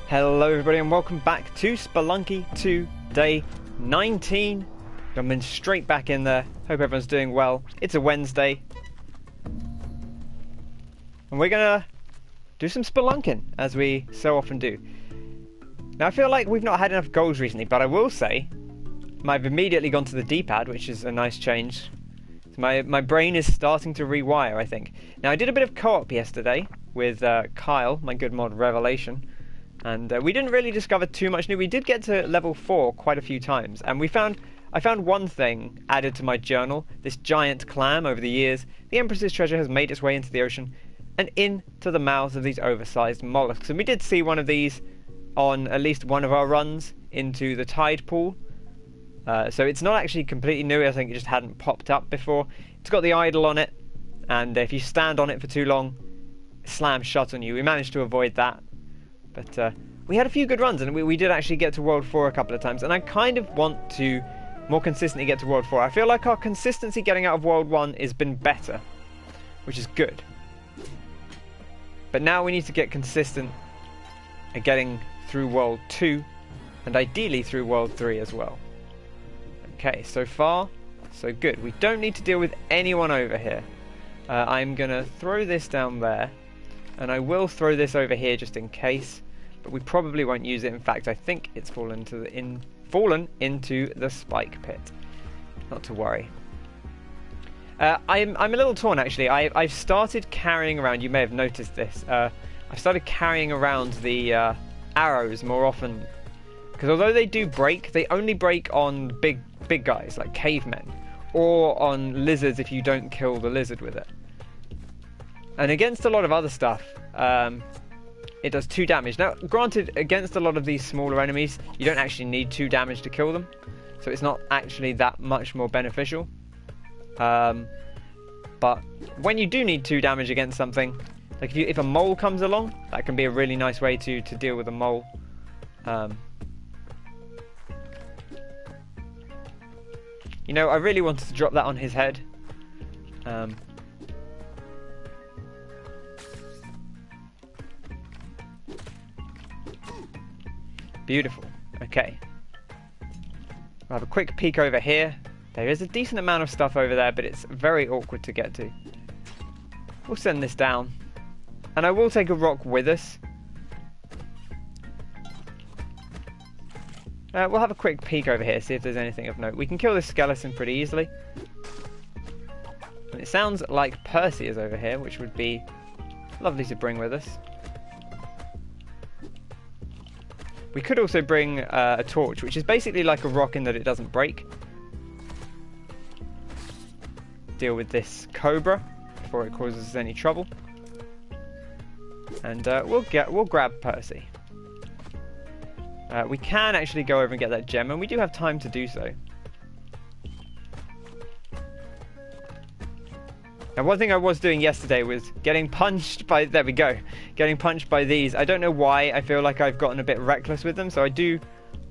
Hello everybody and welcome back to Spelunky 2 day 19. Jumping straight back in there. Hope everyone's doing well. It's a Wednesday. And we're gonna do some spelunking, as we so often do. Now I feel like we've not had enough goals recently, but I will say I've immediately gone to the D-pad, which is a nice change. So my brain is starting to rewire, I think. Now I did a bit of co-op yesterday with Kyle, my good mod Revelation. And we didn't really discover too much new. We did get to level 4 quite a few times. And I found one thing added to my journal. This giant clam. Over the years, the Empress's treasure has made its way into the ocean and into the mouths of these oversized mollusks. And we did see one of these on at least one of our runs into the tide pool. So it's not actually completely new. I think it just hadn't popped up before. It's got the idol on it. And if you stand on it for too long, it slams shut on you. We managed to avoid that. But we had a few good runs, and we did actually get to World 4 a couple of times, and I kind of want to more consistently get to World 4. I feel like our consistency getting out of World 1 has been better, which is good. But now we need to get consistent at getting through World 2, and ideally through World 3 as well. Okay, so far, so good. We don't need to deal with anyone over here. I'm going to throw this down there, and I will throw this over here just in case. But we probably won't use it. In fact, I think it's fallen into the spike pit. Not to worry. I'm a little torn actually. I've started carrying around. You may have noticed this. I've started carrying around the arrows more often, because although they do break, they only break on big guys like cavemen, or on lizards if you don't kill the lizard with it. And against a lot of other stuff, it does 2 damage. Now, granted, against a lot of these smaller enemies, you don't actually need 2 damage to kill them. So it's not actually that much more beneficial. But when you do need 2 damage against something, like if a mole comes along, that can be a really nice way to deal with a mole. You know, I really wanted to drop that on his head. Beautiful. Okay. We'll have a quick peek over here. There is a decent amount of stuff over there, but it's very awkward to get to. We'll send this down. And I will take a rock with us. We'll have a quick peek over here, see if there's anything of note. We can kill this skeleton pretty easily. And it sounds like Percy is over here, which would be lovely to bring with us. We could also bring a torch, which is basically like a rock in that it doesn't break. Deal with this cobra before it causes us any trouble. And we'll grab Percy. We can actually go over and get that gem, and we do have time to do so. Now, one thing I was doing yesterday was getting punched by... There we go. Getting punched by these. I don't know why. I feel like I've gotten a bit reckless with them, so I do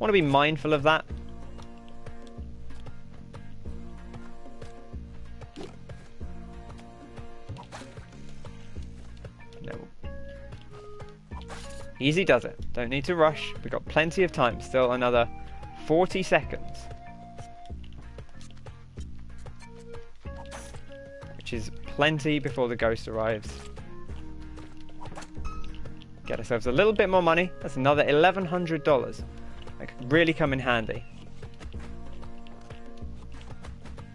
want to be mindful of that. No. Easy does it. Don't need to rush. We've got plenty of time. Still another 40 seconds. Which is plenty before the ghost arrives. Get ourselves a little bit more money. That's another $1,100. That could really come in handy.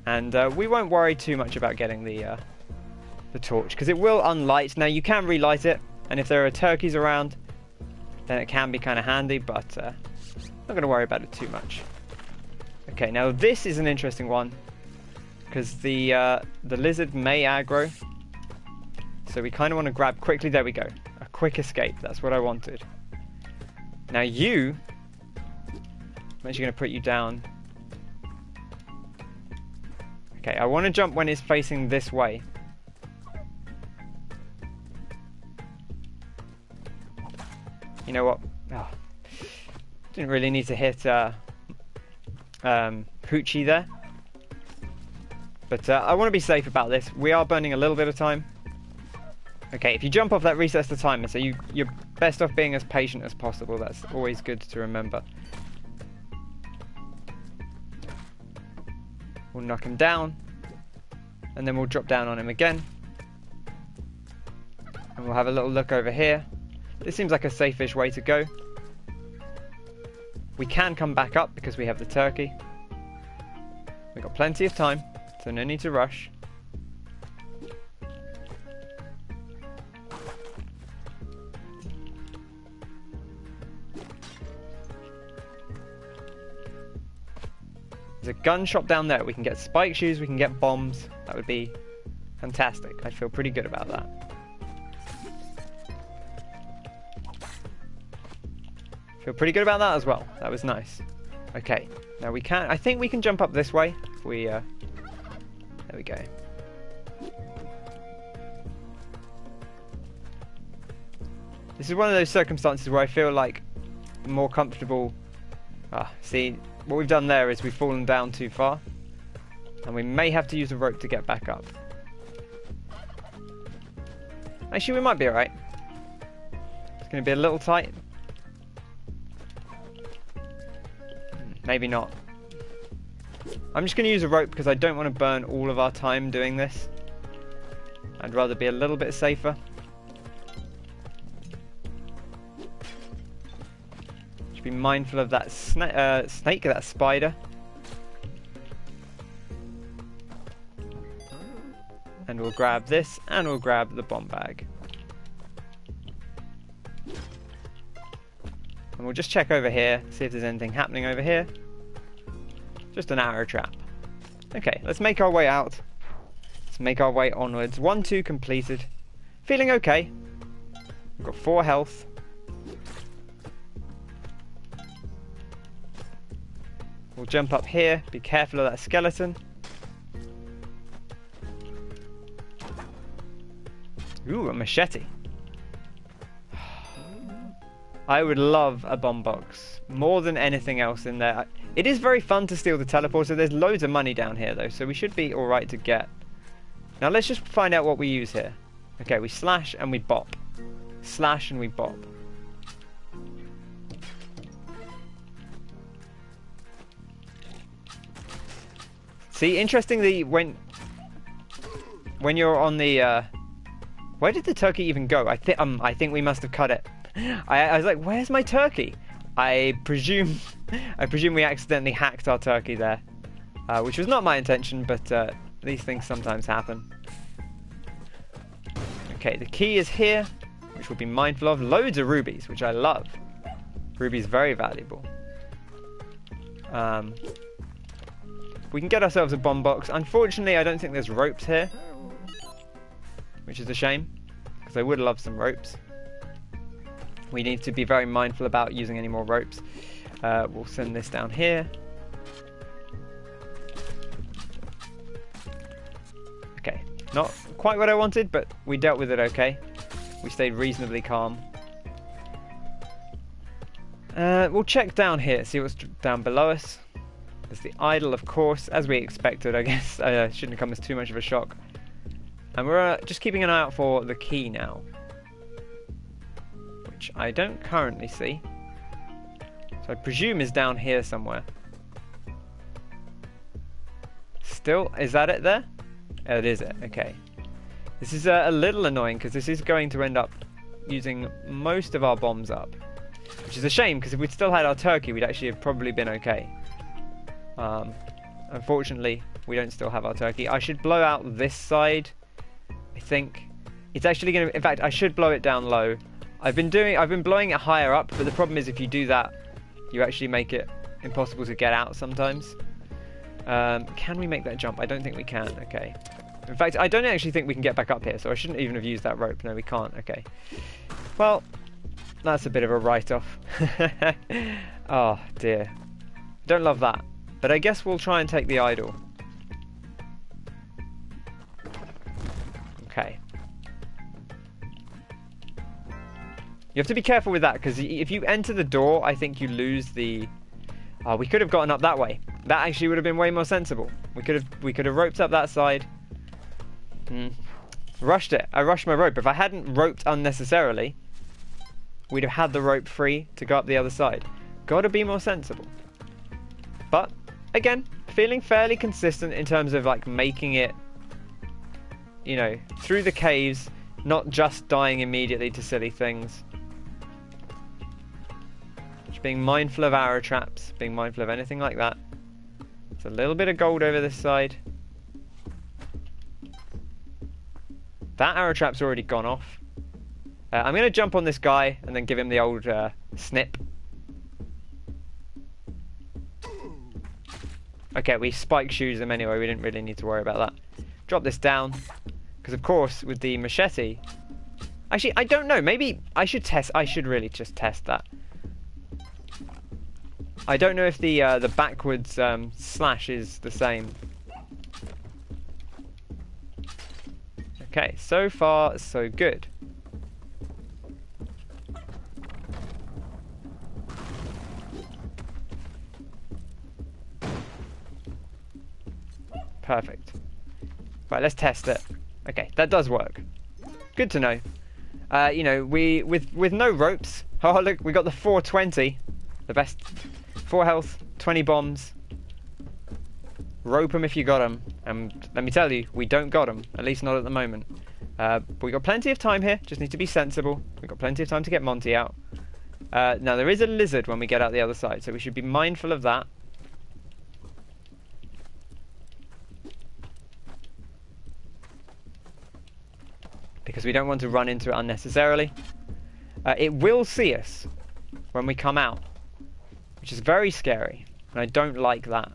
And we won't worry too much about getting the torch, because it will unlight. Now you can relight it, and if there are turkeys around, then it can be kind of handy, but not going to worry about it too much. Okay, now this is an interesting one, because the lizard may aggro, so we kind of want to grab quickly. There we go, a quick escape. That's what I wanted. Now I'm actually going to put you down. Okay, I want to jump when it's facing this way. You know what? Oh, didn't really need to hit Hoochie there. But I want to be safe about this. We are burning a little bit of time. Okay, if you jump off that resets the timer, so you're best off being as patient as possible. That's always good to remember. We'll knock him down, and then we'll drop down on him again. And we'll have a little look over here. This seems like a safe-ish way to go. We can come back up because we have the turkey. We've got plenty of time, so no need to rush. There's a gun shop down there. We can get spike shoes, we can get bombs. That would be fantastic. I'd feel pretty good about that. Feel pretty good about that as well. That was nice. Okay, now we can. I think we can jump up this way. If we. There we go. This is one of those circumstances where I feel like more comfortable. See, what we've done there is we've fallen down too far, and we may have to use a rope to get back up. Actually, we might be alright. It's going to be a little tight. Maybe not. I'm just going to use a rope because I don't want to burn all of our time doing this. I'd rather be a little bit safer. Should be mindful of that snake, that spider. And we'll grab this, and we'll grab the bomb bag. And we'll just check over here, see if there's anything happening over here. Just an arrow trap. Okay, let's make our way out. Let's make our way onwards. 1, 2 completed. Feeling okay. We've got 4 health. We'll jump up here. Be careful of that skeleton. Ooh, a machete. I would love a bomb box more than anything else in there. It is very fun to steal the teleporter. There's loads of money down here though, so we should be alright to get. Now let's just find out what we use here. Okay, we slash and we bop. Slash and we bop. See, interestingly, when you're on the where did the turkey even go? I think we must have cut it. I was like, where's my turkey? I presume we accidentally hacked our turkey there, which was not my intention, but these things sometimes happen. Okay, the key is here, which we'll be mindful of. Loads of rubies, which I love. Rubies very valuable. We can get ourselves a bomb box. Unfortunately, I don't think there's ropes here, which is a shame, because I would love some ropes. We need to be very mindful about using any more ropes. We'll send this down here. Okay, not quite what I wanted, but we dealt with it okay. We stayed reasonably calm. We'll check down here, see what's down below us. There's the idol, of course, as we expected, I guess. Shouldn't come as too much of a shock. And we're just keeping an eye out for the key now, which I don't currently see. So I presume is down here somewhere. Still, is that it there? Oh, it is it, okay. This is a little annoying because this is going to end up using most of our bombs up. Which is a shame because if we'd still had our turkey, we'd actually have probably been okay. Unfortunately, we don't still have our turkey. I should blow out this side. I think it's actually going to. In fact, I should blow it down low. I've been blowing it higher up, but the problem is if you do that, you actually make it impossible to get out sometimes. Can we make that jump? I don't think we can. Okay. In fact, I don't actually think we can get back up here, so I shouldn't even have used that rope. No, we can't. Okay. Well, that's a bit of a write-off. Oh dear. Don't love that. But I guess we'll try and take the idol. Okay. You have to be careful with that, because if you enter the door, I think you lose the... Oh, we could have gotten up that way. That actually would have been way more sensible. We could have roped up that side. Rushed it. I rushed my rope. If I hadn't roped unnecessarily, we'd have had the rope free to go up the other side. Gotta be more sensible. But, again, feeling fairly consistent in terms of like making it, you know, through the caves, not just dying immediately to silly things. Just being mindful of arrow traps, being mindful of anything like that. There's a little bit of gold over this side. That arrow trap's already gone off. I'm going to jump on this guy and then give him the old snip. Okay, we spike shoes him anyway, we didn't really need to worry about that. Drop this down, because of course with the machete... Actually, I don't know, maybe I should really just test that. I don't know if the backwards slash is the same. Okay, so far so good. Perfect. Right, let's test it. Okay, that does work. Good to know. You know, with no ropes. Oh look, we got the 420, the best. 4 health, 20 bombs. Rope them if you got them. And let me tell you, we don't got them. At least not at the moment. But we got plenty of time here. Just need to be sensible. We got plenty of time to get Monty out. Now there is a lizard when we get out the other side, so we should be mindful of that. Because we don't want to run into it unnecessarily. It will see us when we come out, which is very scary, and I don't like that.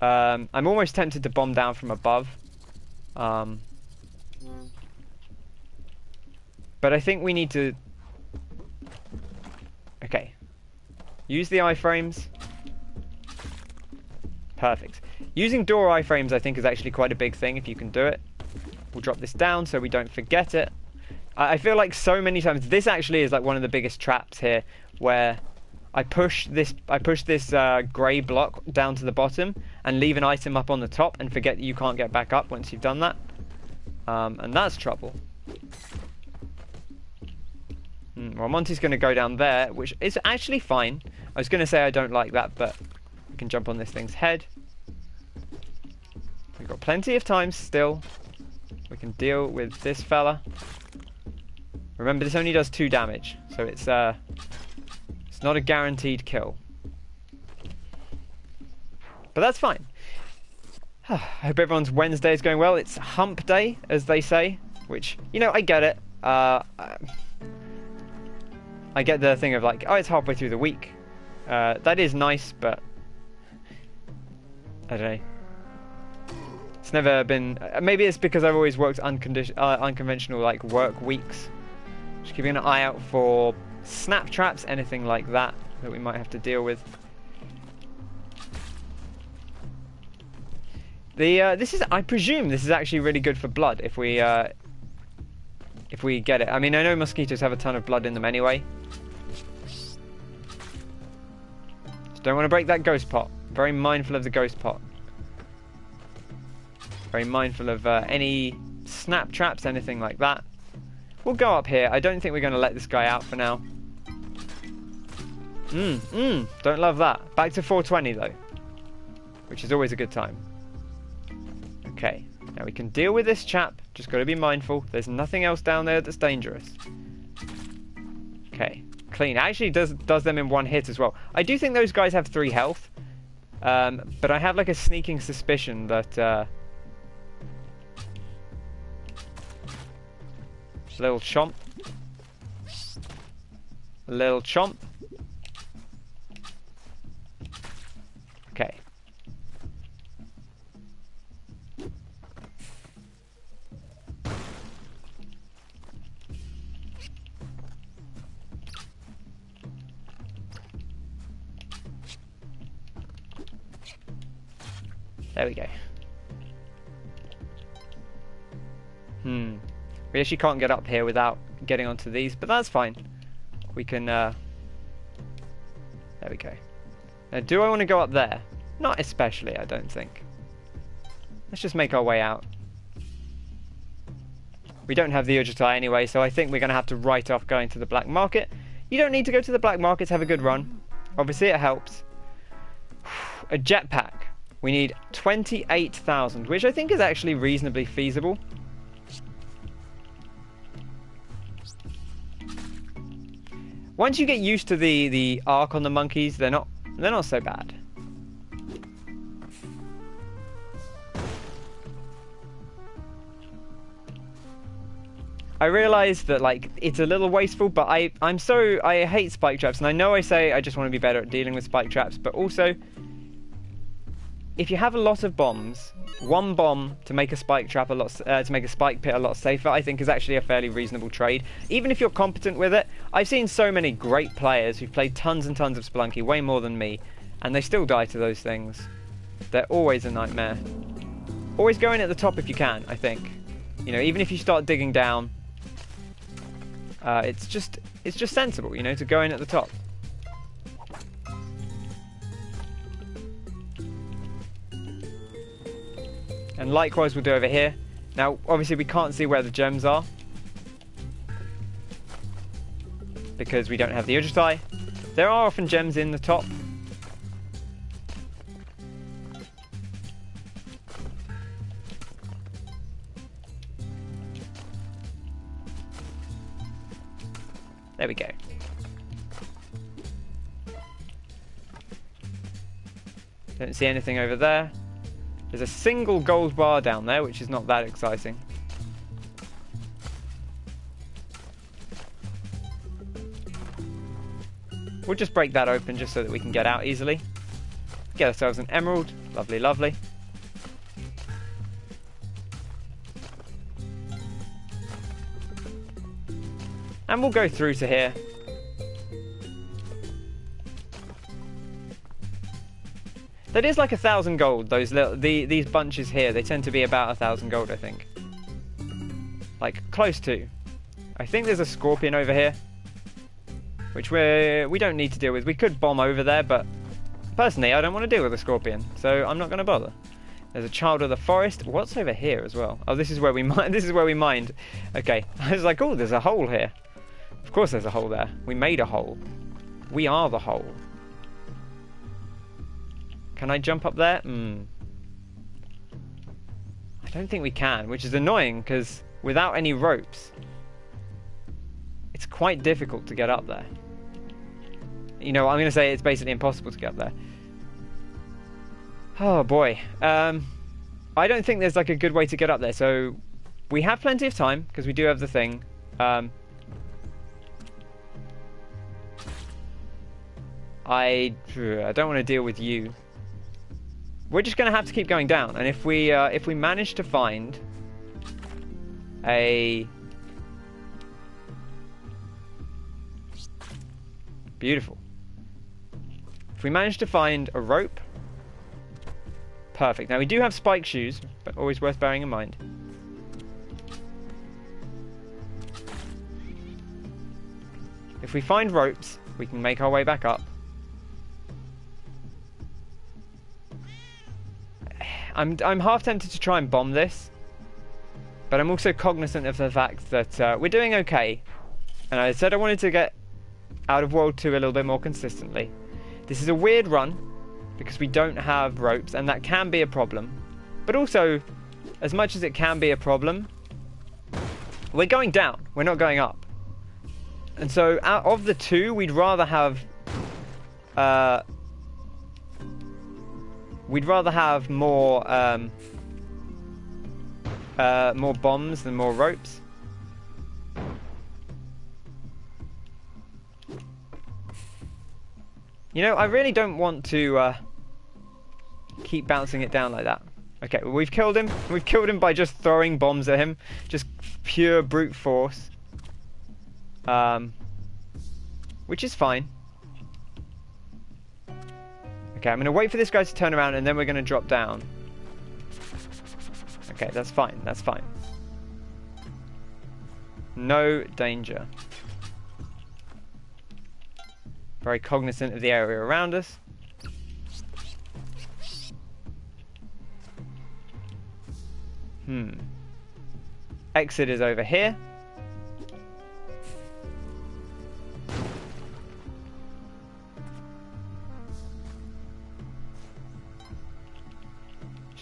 I'm almost tempted to bomb down from above, but I think we need to... Okay, use the iframes. Perfect. Using door iframes I think is actually quite a big thing if you can do it. We'll drop this down so we don't forget it. I feel like so many times this actually is like one of the biggest traps here, where I push this grey block down to the bottom and leave an item up on the top and forget that you can't get back up once you've done that, and that's trouble. Well, Monty's going to go down there, which is actually fine. I was going to say I don't like that, but we can jump on this thing's head. We've got plenty of time still. We can deal with this fella. Remember, this only does 2 damage, so it's not a guaranteed kill. But that's fine. I hope everyone's Wednesday is going well. It's hump day, as they say, which, you know, I get it. I get the thing of like, oh, it's halfway through the week. That is nice, but I don't know. It's never been... maybe it's because I've always worked unconventional like work weeks. Just keeping an eye out for snap traps, anything like that we might have to deal with. This is, I presume, this is actually really good for blood if we get it. I mean, I know mosquitoes have a ton of blood in them anyway. Just don't want to break that ghost pot. Very mindful of the ghost pot. Very mindful of any snap traps, anything like that. We'll go up here. I don't think we're going to let this guy out for now. Don't love that. Back to 420 though, which is always a good time. Okay, now we can deal with this chap. Just got to be mindful. There's nothing else down there that's dangerous. Okay, clean. Actually does them in 1 hit as well. I do think those guys have 3 health, but I have like a sneaking suspicion that just a little chomp. A little chomp. Okay. There we go. We actually can't get up here without getting onto these, but that's fine. We can, there we go. Now, do I want to go up there? Not especially, I don't think. Let's just make our way out. We don't have the Ujitai anyway, so I think we're going to have to write off going to the black market. You don't need to go to the black market to have a good run. Obviously, it helps. A jetpack. We need 28,000, which I think is actually reasonably feasible. Once you get used to the arc on the monkeys, they're not so bad. I realise that, like, it's a little wasteful, but I hate spike traps, and I know I say I just want to be better at dealing with spike traps, but also, if you have a lot of bombs, one bomb to make a spike trap to make a spike pit a lot safer, I think is actually a fairly reasonable trade. Even if you're competent with it, I've seen so many great players who've played tons and tons of Spelunky, way more than me, and they still die to those things. They're always a nightmare. Always go in at the top if you can, I think. You know, even if you start digging down, it's just sensible, you know, to go in at the top. And likewise we'll do over here. Now, obviously we can't see where the gems are, because we don't have the Udjtai. There are often gems in the top. There we go. Don't see anything over there. There's a single gold bar down there, which is not that exciting. We'll just break that open just so that we can get out easily. Get ourselves an emerald. Lovely, lovely. And we'll go through to here. That is like 1,000 gold, those these bunches here. They tend to be about 1,000 gold, I think. Like, close to. I think there's a scorpion over here, which we don't need to deal with. We could bomb over there, but personally, I don't want to deal with a scorpion, so I'm not going to bother. There's a child of the forest. What's over here as well? Oh, this is where we mine. This is where we mined. Okay, I was like, oh, there's a hole here. Of course, there's a hole there. We made a hole. We are the hole. Can I jump up there? I don't think we can, which is annoying because without any ropes, it's quite difficult to get up there. You know, I'm going to say it's basically impossible to get up there. Oh boy. I don't think there's like a good way to get up there, so we have plenty of time because we do have the thing. I don't want to deal with you. We're just going to have to keep going down, and if we manage to find a beautiful, if we manage to find a rope, perfect. Now we do have spike shoes, but always worth bearing in mind. If we find ropes, we can make our way back up. I'm half tempted to try and bomb this, but I'm also cognizant of the fact that we're doing okay. And I said I wanted to get out of World 2 a little bit more consistently. This is a weird run because we don't have ropes, and that can be a problem. But also, as much as it can be a problem, we're going down. We're not going up. And so, out of the two, we'd rather have more more bombs than more ropes. You know, I really don't want to keep bouncing it down like that. Okay, well, we've killed him. We've killed him by just throwing bombs at him. Just pure brute force. Which is fine. Okay, I'm going to wait for this guy to turn around and then we're going to drop down. Okay, that's fine. That's fine. No danger. Very cognizant of the area around us. Exit is over here.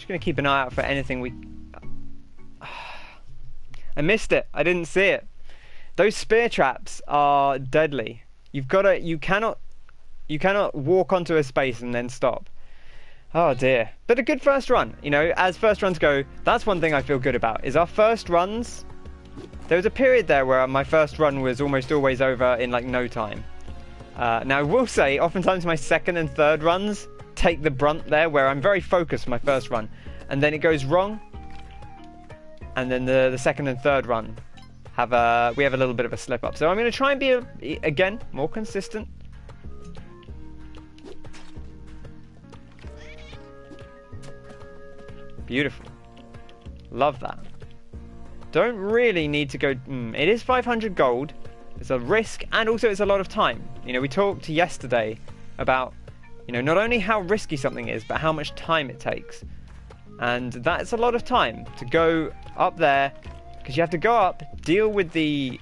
Just going to keep an eye out for anything we... I missed it. I didn't see it. Those spear traps are deadly. You've got to... You cannot walk onto a space and then stop. Oh dear. But a good first run. You know, as first runs go, that's one thing I feel good about, is our first runs. There was a period there where my first run was almost always over in like no time. Now I will say, oftentimes my second and third runs take the brunt there, where I'm very focused my first run, and then it goes wrong, and then the second and third run we have a little bit of a slip up. So I'm going to try and be again more consistent. Beautiful. Love that. Don't really need to go... it is 500 gold. It's a risk, and also it's a lot of time. You know, we talked yesterday about, you know, not only how risky something is, but how much time it takes. And that's a lot of time to go up there, because you have to go up, deal with the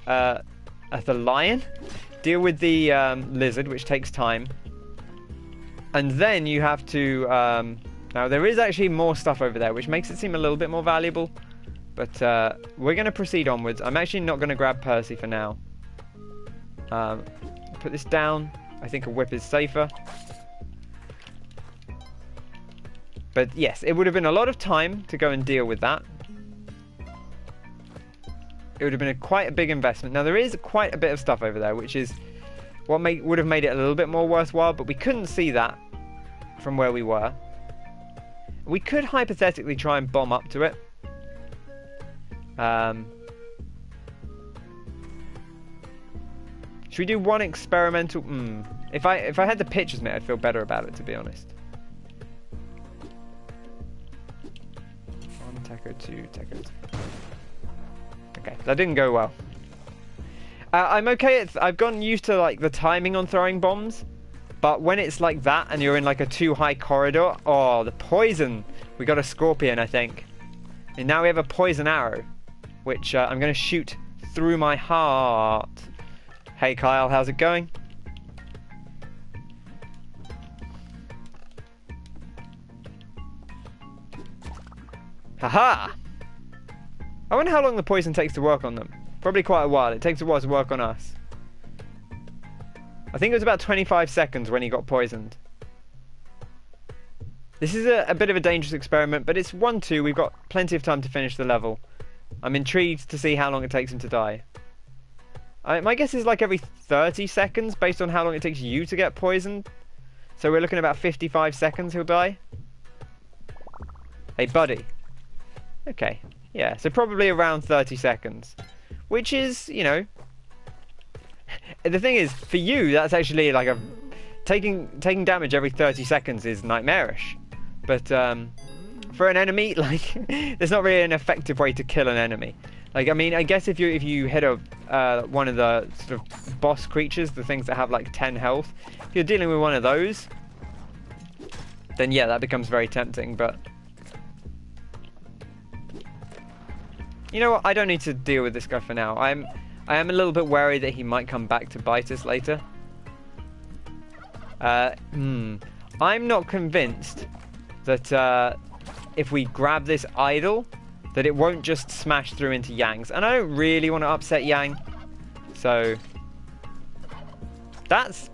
lion, deal with the lizard, which takes time. And then you have to... now, there is actually more stuff over there, which makes it seem a little bit more valuable. But we're going to proceed onwards. I'm actually not going to grab Percy for now. Put this down. I think a whip is safer. But yes, it would have been a lot of time to go and deal with that. It would have been quite a big investment. Now, there is quite a bit of stuff over there, which is what would have made it a little bit more worthwhile, but we couldn't see that from where we were. We could hypothetically try and bomb up to it. Should we do one experimental... If I had the pictures made, I'd feel better about it, to be honest. 1, taco 2, taco 3. Okay, that didn't go well. I'm okay. I've gotten used to like the timing on throwing bombs, but when it's like that and you're in like a too high corridor, oh, the poison. We got a scorpion, I think, and now we have a poison arrow, which I'm going to shoot through my heart. Hey Kyle, how's it going? Haha! I wonder how long the poison takes to work on them. Probably quite a while. It takes a while to work on us. I think it was about 25 seconds when he got poisoned. This is a bit of a dangerous experiment, but it's 1-2. We've got plenty of time to finish the level. I'm intrigued to see how long it takes him to die. My guess is like every 30 seconds, based on how long it takes you to get poisoned. So we're looking at about 55 seconds he'll die. Hey, buddy. Okay. Yeah, so probably around 30 seconds. Which is, you know... The thing is, for you, that's actually like a... Taking damage every 30 seconds is nightmarish. But for an enemy, like, there's not really an effective way to kill an enemy. Like, I mean, I guess if you hit one of the sort of boss creatures, the things that have like 10 health, if you're dealing with one of those, then yeah, that becomes very tempting. But you know what? I don't need to deal with this guy for now. I am a little bit wary that he might come back to bite us later. I'm not convinced that if we grab this idol, that it won't just smash through into Yang's. And I don't really want to upset Yang. So that's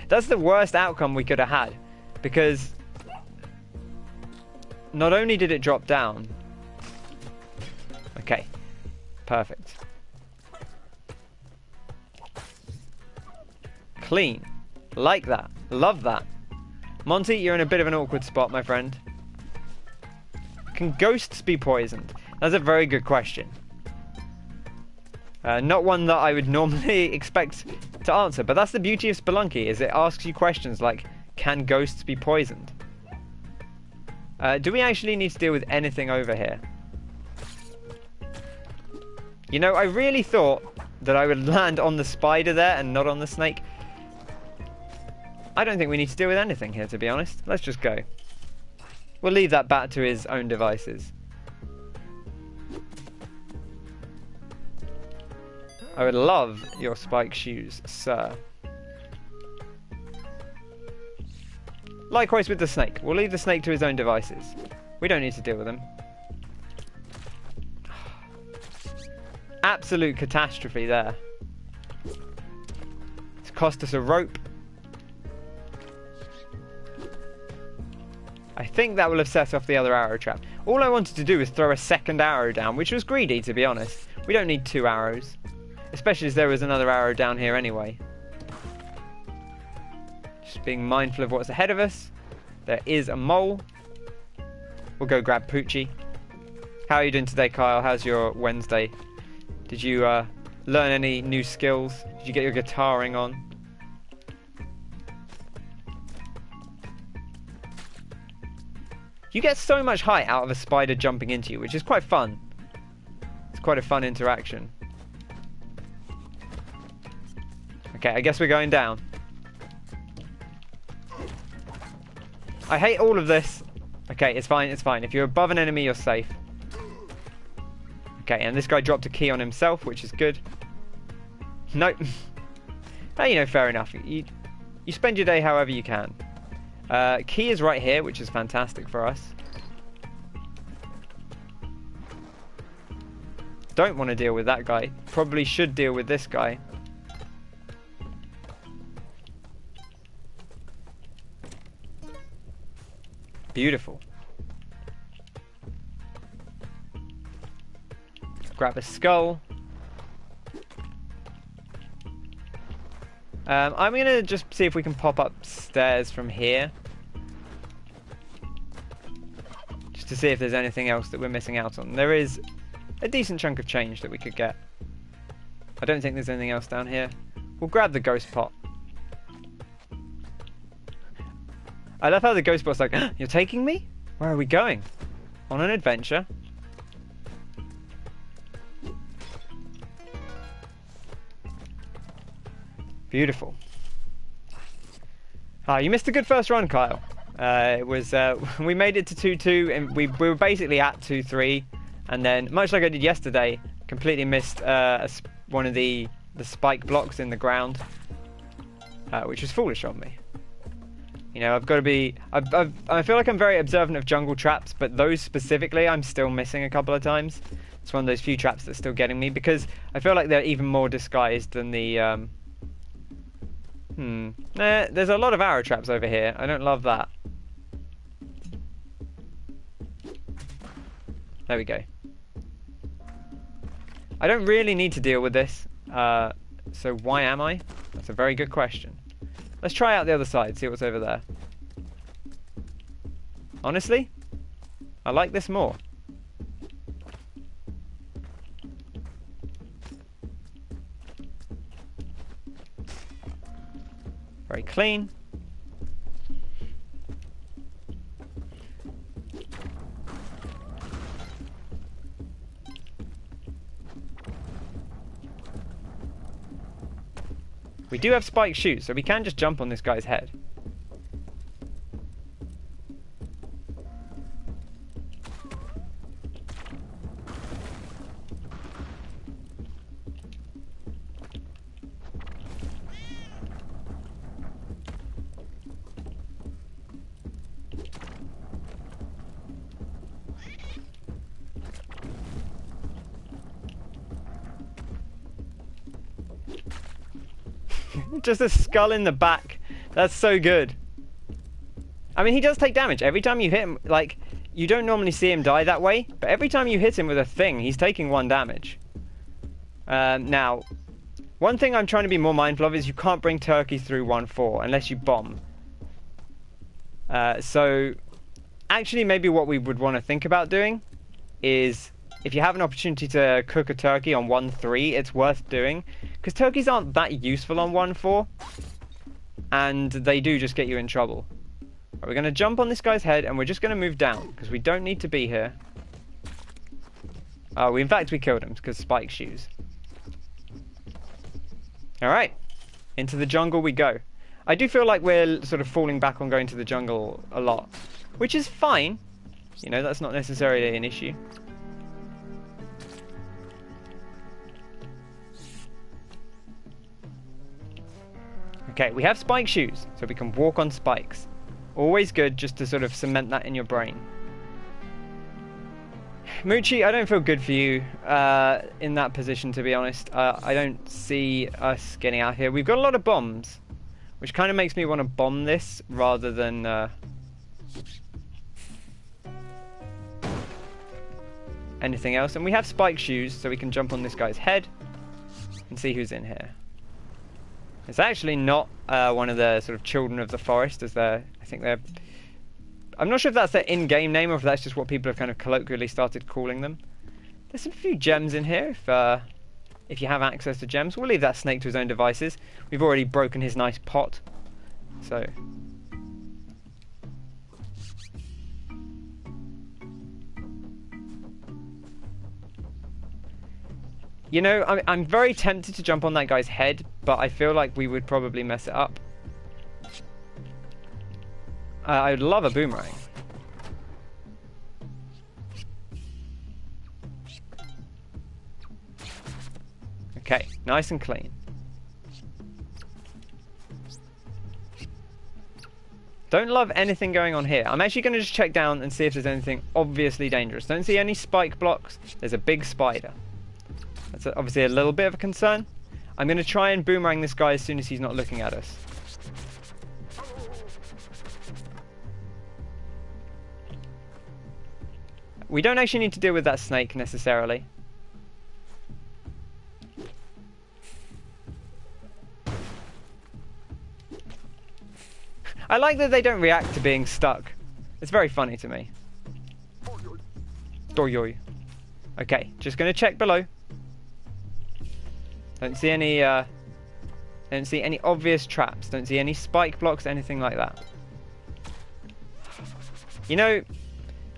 the worst outcome we could have had. Because not only did it drop down. Okay. Perfect. Clean. Like that. Love that. Monty, you're in a bit of an awkward spot, my friend. Can ghosts be poisoned? That's a very good question. Not one that I would normally expect to answer, but that's the beauty of Spelunky, is it asks you questions like, can ghosts be poisoned? Do we actually need to deal with anything over here? You know, I really thought that I would land on the spider there and not on the snake. I don't think we need to deal with anything here, to be honest. Let's just go. We'll leave that bat to his own devices. I would love your spike shoes, sir. Likewise with the snake. We'll leave the snake to his own devices. We don't need to deal with them. Absolute catastrophe there. It's cost us a rope. I think that will have set off the other arrow trap. All I wanted to do was throw a second arrow down, which was greedy, to be honest. We don't need 2 arrows. Especially as there was another arrow down here anyway. Just being mindful of what's ahead of us. There is a mole. We'll go grab Poochie. How are you doing today, Kyle? How's your Wednesday? Did you learn any new skills? Did you get your guitaring on? You get so much height out of a spider jumping into you, which is quite fun. It's quite a fun interaction. Okay, I guess we're going down. I hate all of this. Okay, it's fine, it's fine. If you're above an enemy, you're safe. Okay, and this guy dropped a key on himself, which is good. Nope. Oh, you know, fair enough. You spend your day however you can. Key is right here, which is fantastic for us. Don't want to deal with that guy. Probably should deal with this guy. Beautiful. Grab a skull. I'm going to just see if we can pop up stairs from here. Just to see if there's anything else that we're missing out on. There is a decent chunk of change that we could get. I don't think there's anything else down here. We'll grab the ghost pot. I love how the ghost pot's like, you're taking me? Where are we going? On an adventure. Beautiful. You missed a good first run, Kyle. It was we made it to 2-2, and we were basically at 2-3, and then, much like I did yesterday, completely missed one of the spike blocks in the ground, which was foolish on me. You know, I've got to be... I feel like I'm very observant of jungle traps, but those specifically I'm still missing a couple of times. It's one of those few traps that's still getting me, because I feel like they're even more disguised than the... there's a lot of arrow traps over here. I don't love that. There we go. I don't really need to deal with this. So why am I? That's a very good question. Let's try out the other side, see what's over there. Honestly, I like this more. Very clean. We do have spiked shoes, so we can just jump on this guy's head. Just a skull in the back. That's so good. I mean, he does take damage. Every time you hit him, like, you don't normally see him die that way, but every time you hit him with a thing, he's taking 1 damage. Now, one thing I'm trying to be more mindful of is you can't bring turkeys through 1-4 unless you bomb. So, actually, maybe what we would want to think about doing is, if you have an opportunity to cook a turkey on 1-3, it's worth doing. Because turkeys aren't that useful on 1-4. And they do just get you in trouble. Right, we're going to jump on this guy's head and we're just going to move down. Because we don't need to be here. Oh, in fact we killed him because spike shoes. Alright. Into the jungle we go. I do feel like we're sort of falling back on going to the jungle a lot. Which is fine. You know, that's not necessarily an issue. Okay, we have spike shoes, so we can walk on spikes. Always good just to sort of cement that in your brain. Moochie, I don't feel good for you in that position, to be honest. I don't see us getting out here. We've got a lot of bombs, which kind of makes me want to bomb this rather than anything else. And we have spike shoes, so we can jump on this guy's head and see who's in here. It's actually not one of the sort of children of the forest, as I think they're... I'm not sure if that's their in-game name or if that's just what people have kind of colloquially started calling them. There's a few gems in here if you have access to gems. We'll leave that snake to his own devices. We've already broken his nice pot, so... You know, I'm very tempted to jump on that guy's head, but I feel like we would probably mess it up. I would love a boomerang. Okay, nice and clean. Don't love anything going on here. I'm actually going to just check down and see if there's anything obviously dangerous. Don't see any spike blocks. There's a big spider. That's obviously a little bit of a concern. I'm going to try and boomerang this guy as soon as he's not looking at us. We don't actually need to deal with that snake necessarily. I like that they don't react to being stuck. It's very funny to me. Doyoy. Okay, just going to check below. Don't see any obvious traps. Don't see any spike blocks, anything like that. You know,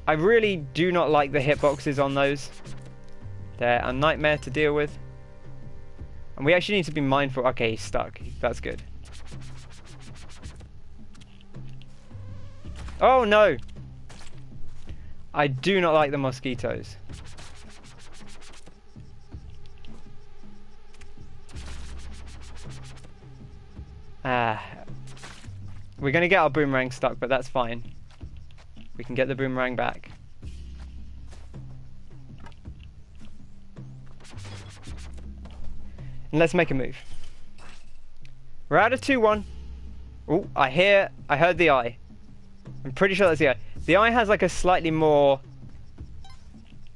I really do not like the hitboxes on those. They're a nightmare to deal with. And we actually need to be mindful. Okay, he's stuck. That's good. Oh no! I do not like the mosquitoes. We're going to get our boomerang stuck, but that's fine. We can get the boomerang back. And let's make a move. We're at a 2-1. Oh, I heard the eye. I'm pretty sure that's the eye. The eye has like a slightly more...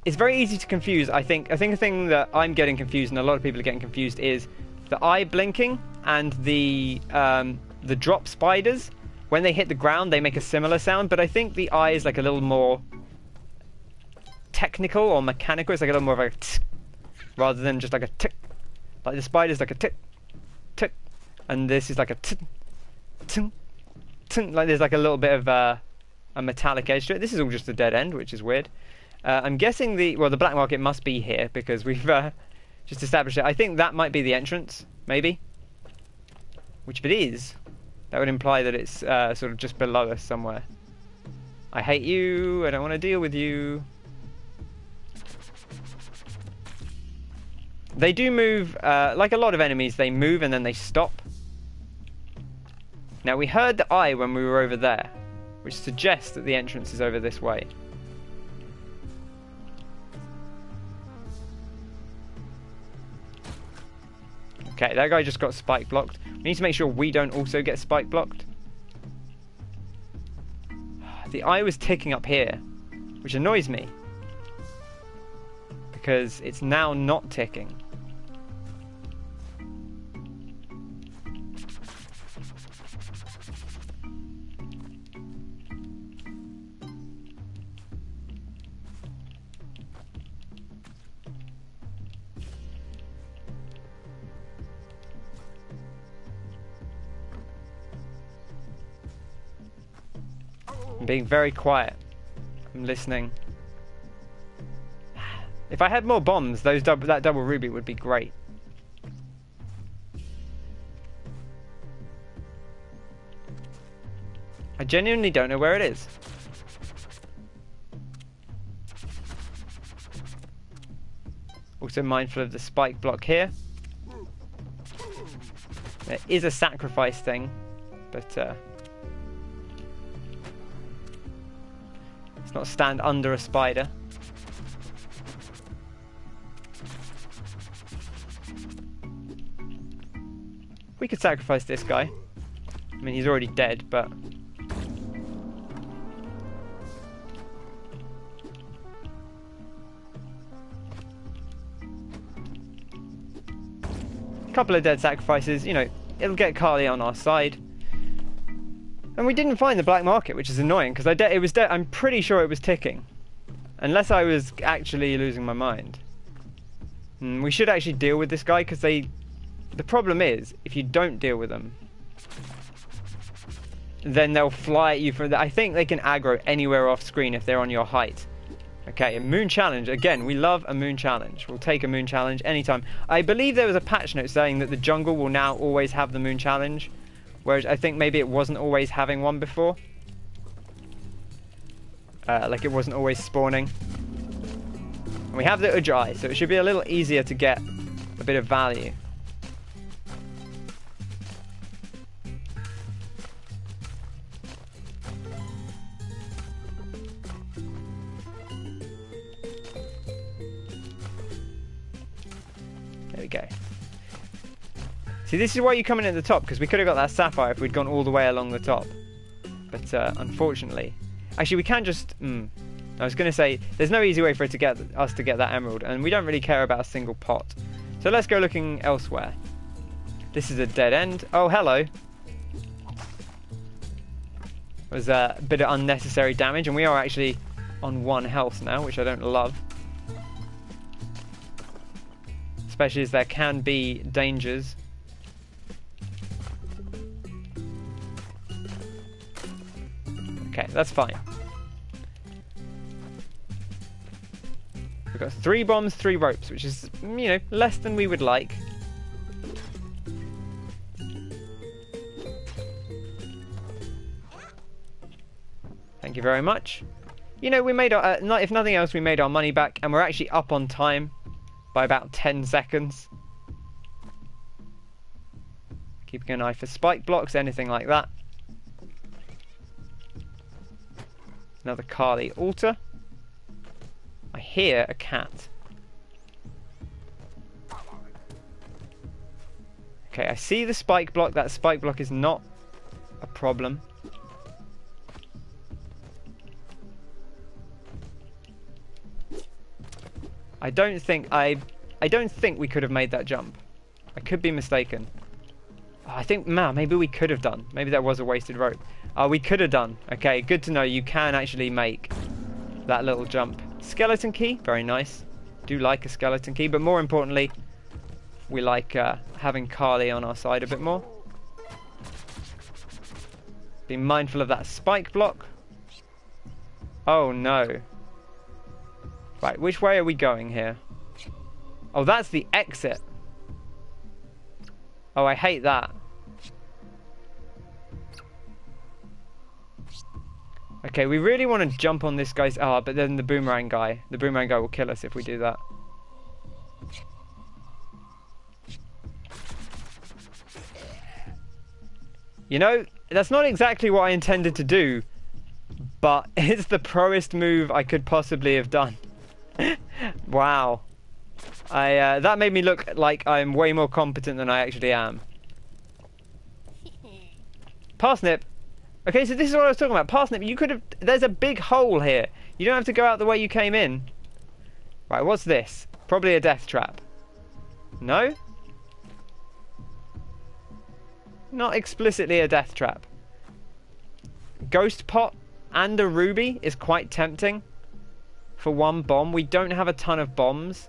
It's very easy to confuse, I think. I think the thing that I'm getting confused, and a lot of people are getting confused, is the eye blinking and the drop spiders. When they hit the ground, they make a similar sound, but I think the eye is like a little more technical or mechanical. It's like a little more of a tsk, rather than just like a tick. Like the spider's like a tick, tick, and this is like a tick, tick, tick. Like there's like a little bit of a metallic edge to it. This is all just a dead end, which is weird. I'm guessing the black market must be here because we've just established it. I think that might be the entrance, maybe. Which if it is, that would imply that it's sort of just below us somewhere. I hate you. I don't want to deal with you. They do move, like a lot of enemies, they move and then they stop. Now we heard the eye when we were over there, which suggests that the entrance is over this way. Okay, that guy just got spike blocked. We need to make sure we don't also get spike blocked. The eye was ticking up here, which annoys me. Because it's now not ticking. I'm being very quiet. I'm listening. If I had more bombs, that double ruby would be great. I genuinely don't know where it is. Also mindful of the spike block here. There is a sacrifice thing, but let's not stand under a spider. We could sacrifice this guy. I mean, he's already dead, but... a couple of dead sacrifices, you know, it'll get Carly on our side. And we didn't find the black market, which is annoying, because I'm pretty sure it was ticking. Unless I was actually losing my mind. We should actually deal with this guy, because the problem is, if you don't deal with them, then they'll fly at you from... I think they can aggro anywhere off screen if they're on your height. Okay, a moon challenge. Again, we love a moon challenge. We'll take a moon challenge anytime. I believe there was a patch note saying that the jungle will now always have the moon challenge, whereas I think maybe it wasn't always having one before. Like it wasn't always spawning. And we have the Ujai, so it should be a little easier to get a bit of value. There we go. See, this is why you come in at the top, because we could have got that sapphire if we'd gone all the way along the top. But unfortunately... Actually, we can just... I was going to say, there's no easy way for us to get that emerald, and we don't really care about a single pot. So let's go looking elsewhere. This is a dead end. Oh, hello. It was a bit of unnecessary damage, and we are actually on 1 health now, which I don't love. Especially as there can be dangers. Okay, that's fine. We've got 3 bombs, 3 ropes, which is, you know, less than we would like. Thank you very much. You know, we made our, if nothing else, we made our money back, and we're actually up on time by about 10 seconds. Keeping an eye for spike blocks, anything like that. Another Kali altar. I hear a cat. Okay, I see the spike block. That spike block is not a problem. I don't think we could have made that jump. I could be mistaken. Oh, I think, man, maybe we could have done. Maybe that was a wasted rope. Oh, we could have done. Okay, good to know. You can actually make that little jump. Skeleton key, very nice. Do like a skeleton key, but more importantly, we like having Kali on our side a bit more. Be mindful of that spike block. Oh no. Right, which way are we going here? Oh, that's the exit. Oh, I hate that. Okay, we really want to jump on this guy's... Oh, but then the boomerang guy will kill us if we do that. You know, that's not exactly what I intended to do, but it's the proest move I could possibly have done. Wow. That made me look like I'm way more competent than I actually am. Parsnip. Okay, so this is what I was talking about. Parsnip, you could have... There's a big hole here. You don't have to go out the way you came in. Right, what's this? Probably a death trap. No? Not explicitly a death trap. Ghost pot and a ruby is quite tempting for 1 bomb. We don't have a ton of bombs,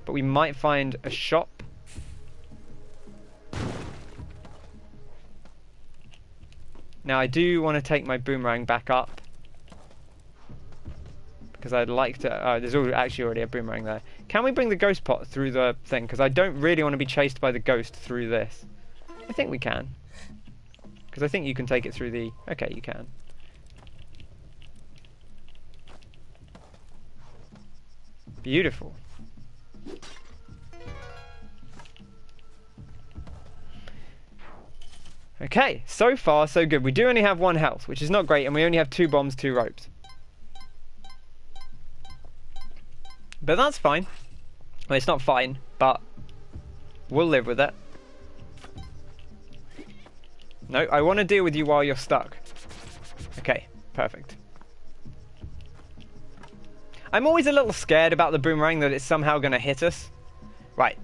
but we might find a shop. Now I do want to take my boomerang back up, because I'd like to... Oh, there's actually already a boomerang there. Can we bring the ghost pot through the thing? Because I don't really want to be chased by the ghost through this. I think we can. Because I think you can take it through the... Okay, you can. Beautiful. Okay, so far so good. We do only have 1 health, which is not great, and we only have 2 bombs, 2 ropes. But that's fine. Well, it's not fine, but we'll live with it. No, I want to deal with you while you're stuck. Okay, perfect. I'm always a little scared about the boomerang that it's somehow going to hit us. Right.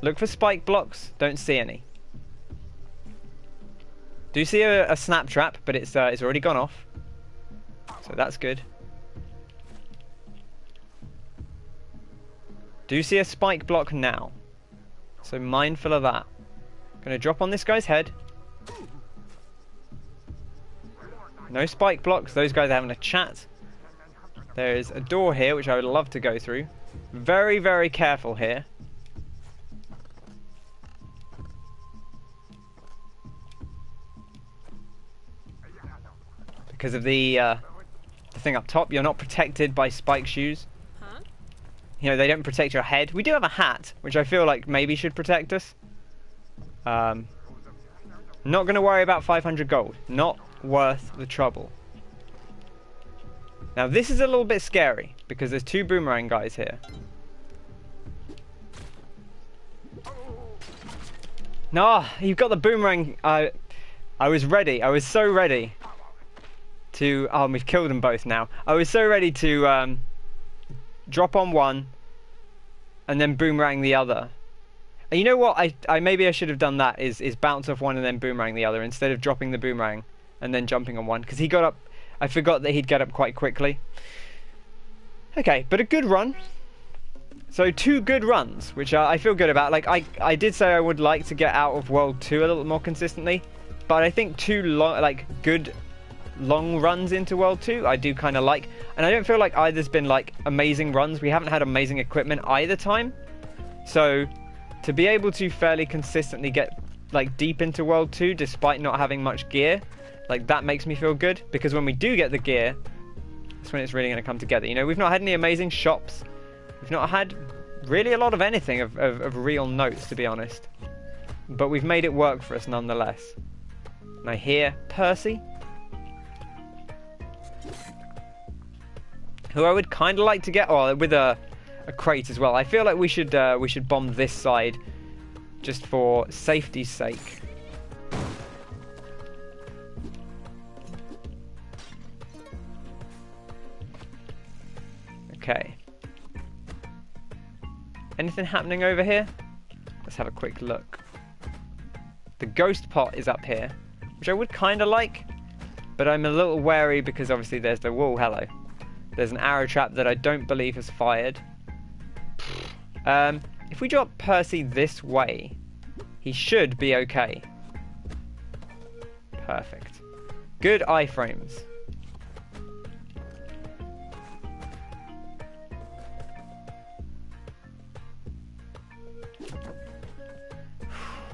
Look for spike blocks. Don't see any. Do see a snap trap, but it's already gone off. So that's good. Do see a spike block now. So mindful of that. Gonna drop on this guy's head. No spike blocks. Those guys are having a chat. There's a door here, which I would love to go through. Very, very careful here. Because of the thing up top, you're not protected by spike shoes. Huh? You know, they don't protect your head. We do have a hat, which I feel like maybe should protect us. Not going to worry about 500 gold. Not worth the trouble. Now this is a little bit scary because there's two boomerang guys here. No, you've got the boomerang. I was ready. I was so ready to... Oh, we've killed them both now. I was so ready to drop on one and then boomerang the other. And you know what? I maybe I should have done that. Is bounce off one and then boomerang the other instead of dropping the boomerang and then jumping on one, because he got up. I forgot that he'd get up quite quickly. Okay, but a good run. So 2 good runs, which I feel good about. Like I did say I would like to get out of World 2 a little more consistently, but I think 2 good long runs into World 2 I do kind of like, and I don't feel like either's been like amazing runs. We haven't had amazing equipment either time, so to be able to fairly consistently get like deep into World 2 despite not having much gear, like that makes me feel good, because when we do get the gear, that's when it's really going to come together. You know, we've not had any amazing shops. We've not had really a lot of anything of real notes, to be honest. But we've made it work for us nonetheless. And I hear Percy, who I would kind of like to get, with a crate as well. I feel like we should bomb this side just for safety's sake. Okay. Anything happening over here? Let's have a quick look. The ghost pot is up here, which I would kind of like, but I'm a little wary because obviously there's the wall. Hello. There's an arrow trap that I don't believe has fired. If we drop Percy this way, he should be okay. Perfect. Good iframes.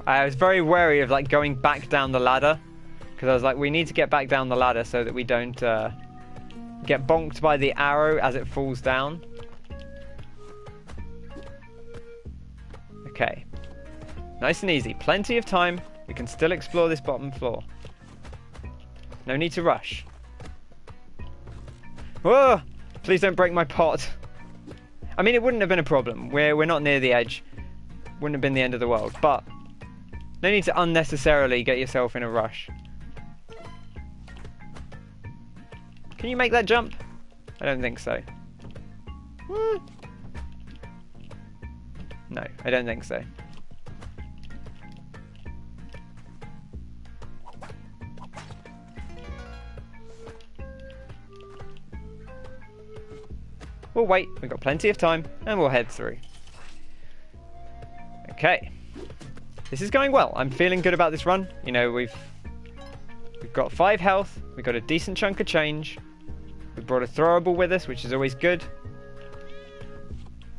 I was very wary of like going back down the ladder, because I was like, we need to get back down the ladder so that we don't get bonked by the arrow as it falls down. Okay. Nice and easy. Plenty of time. We can still explore this bottom floor. No need to rush. Whoa! Please don't break my pot. I mean, it wouldn't have been a problem. We're not near the edge. Wouldn't have been the end of the world. But no need to unnecessarily get yourself in a rush. Can you make that jump? I don't think so. No, I don't think so. We'll wait, we've got plenty of time, and we'll head through. Okay. This is going well. I'm feeling good about this run. You know, we've got 5 health, we've got a decent chunk of change. We brought a throwable with us, which is always good.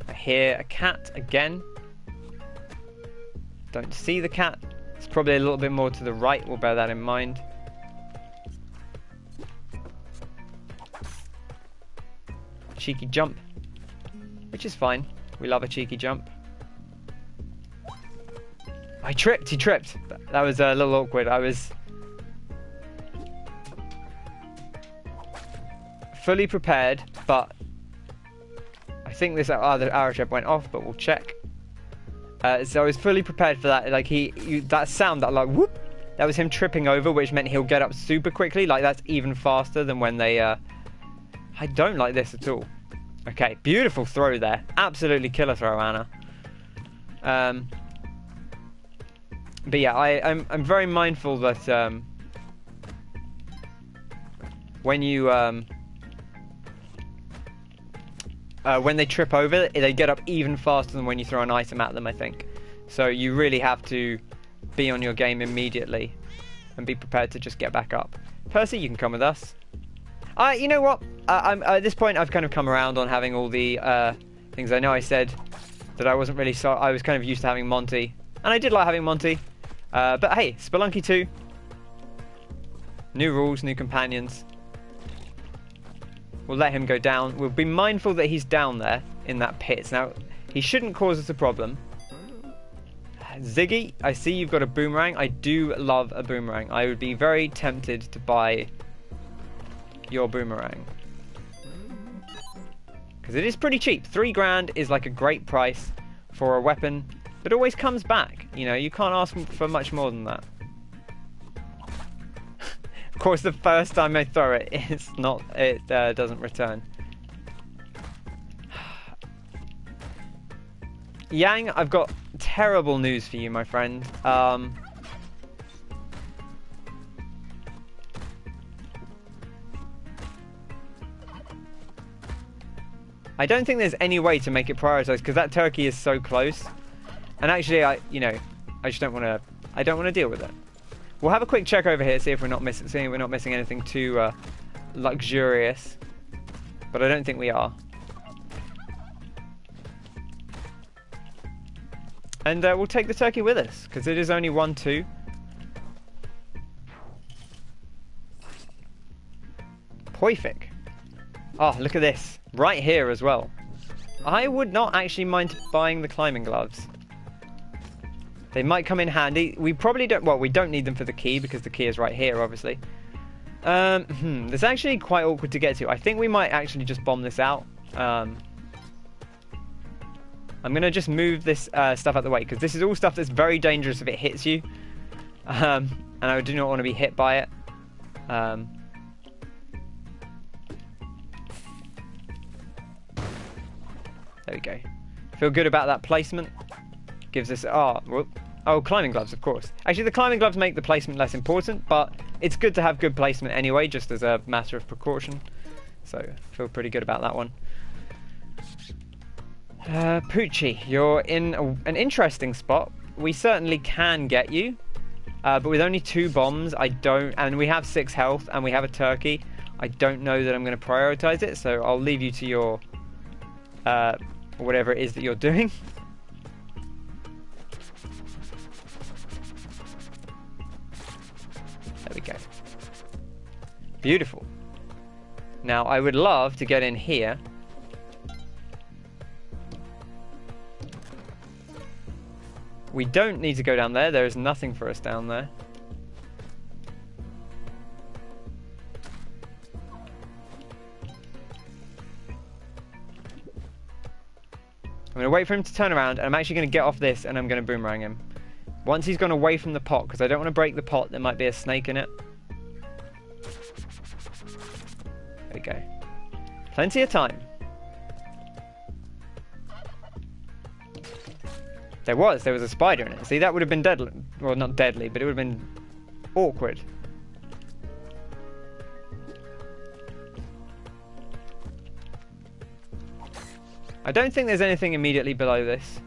I hear a cat again. Don't see the cat. It's probably a little bit more to the right. We'll bear that in mind. Cheeky jump, which is fine. We love a cheeky jump. I tripped. He tripped. That was a little awkward. I was fully prepared, but I think this other arrow trap went off, but we'll check. So I was fully prepared for that. Like that sound, that like whoop, That was him tripping over, which meant he'll get up super quickly. Like, that's even faster than when they... I don't like this at all. Okay, beautiful throw there. Absolutely killer throw, Anna. But yeah, I'm very mindful that when you... when they trip over, they get up even faster than when you throw an item at them, I think. So you really have to be on your game immediately and be prepared to just get back up. Percy, you can come with us. You know what? At this point, I've kind of come around on having all the things. I know I said that I wasn't really I was kind of used to having Monty, and I did like having Monty. But hey, Spelunky 2. New rules, new companions. We'll let him go down. We'll be mindful that he's down there in that pit. Now, he shouldn't cause us a problem. Ziggy, I see you've got a boomerang. I do love a boomerang. I would be very tempted to buy your boomerang. Because it is pretty cheap. 3 grand is like a great price for a weapon that always comes back. You know, you can't ask for much more than that. Of course, the first time I throw it, it doesn't return. Yang, I've got terrible news for you, my friend. I don't think there's any way to make it prioritized because that turkey is so close. And actually, I just don't want to. I don't want to deal with it. We'll have a quick check over here, see if we're not missing anything too luxurious. But I don't think we are. And we'll take the turkey with us, because it is only 1-2. Perfect. Oh, look at this. Right here as well. I would not actually mind buying the climbing gloves. They might come in handy. We probably don't... Well, we don't need them for the key, because the key is right here, obviously. It's actually quite awkward to get to. I think we might actually just bomb this out. I'm going to just move this stuff out the way, because this is all stuff that's very dangerous if it hits you. And I do not want to be hit by it. There we go. Feel good about that placement. Gives us... Oh, climbing gloves, of course. Actually, the climbing gloves make the placement less important, but it's good to have good placement anyway, just as a matter of precaution. So, feel pretty good about that one. Poochie, you're in an interesting spot. We certainly can get you, but with only 2 bombs, and we have 6 health, and we have a turkey, I don't know that I'm going to prioritize it, so I'll leave you to your, whatever it is that you're doing. There we go. Beautiful. Now, I would love to get in here. We don't need to go down there. There is nothing for us down there. I'm going to wait for him to turn around, and I'm actually going to get off this, and I'm going to boomerang him. Once he's gone away from the pot, because I don't want to break the pot, there might be a snake in it. There we go. Plenty of time. There was a spider in it. See, that would have been deadly. Well, not deadly, but it would have been awkward. I don't think there's anything immediately below this.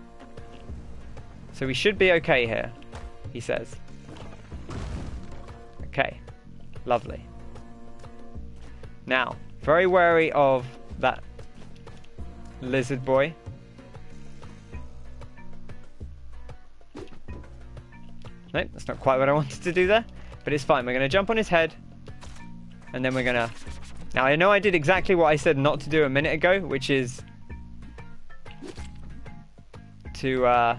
So we should be okay here, he says. Okay, lovely. Now, very wary of that lizard boy. Nope, that's not quite what I wanted to do there. But it's fine. We're going to jump on his head. And then we're going to... Now, I know I did exactly what I said not to do a minute ago, which is... to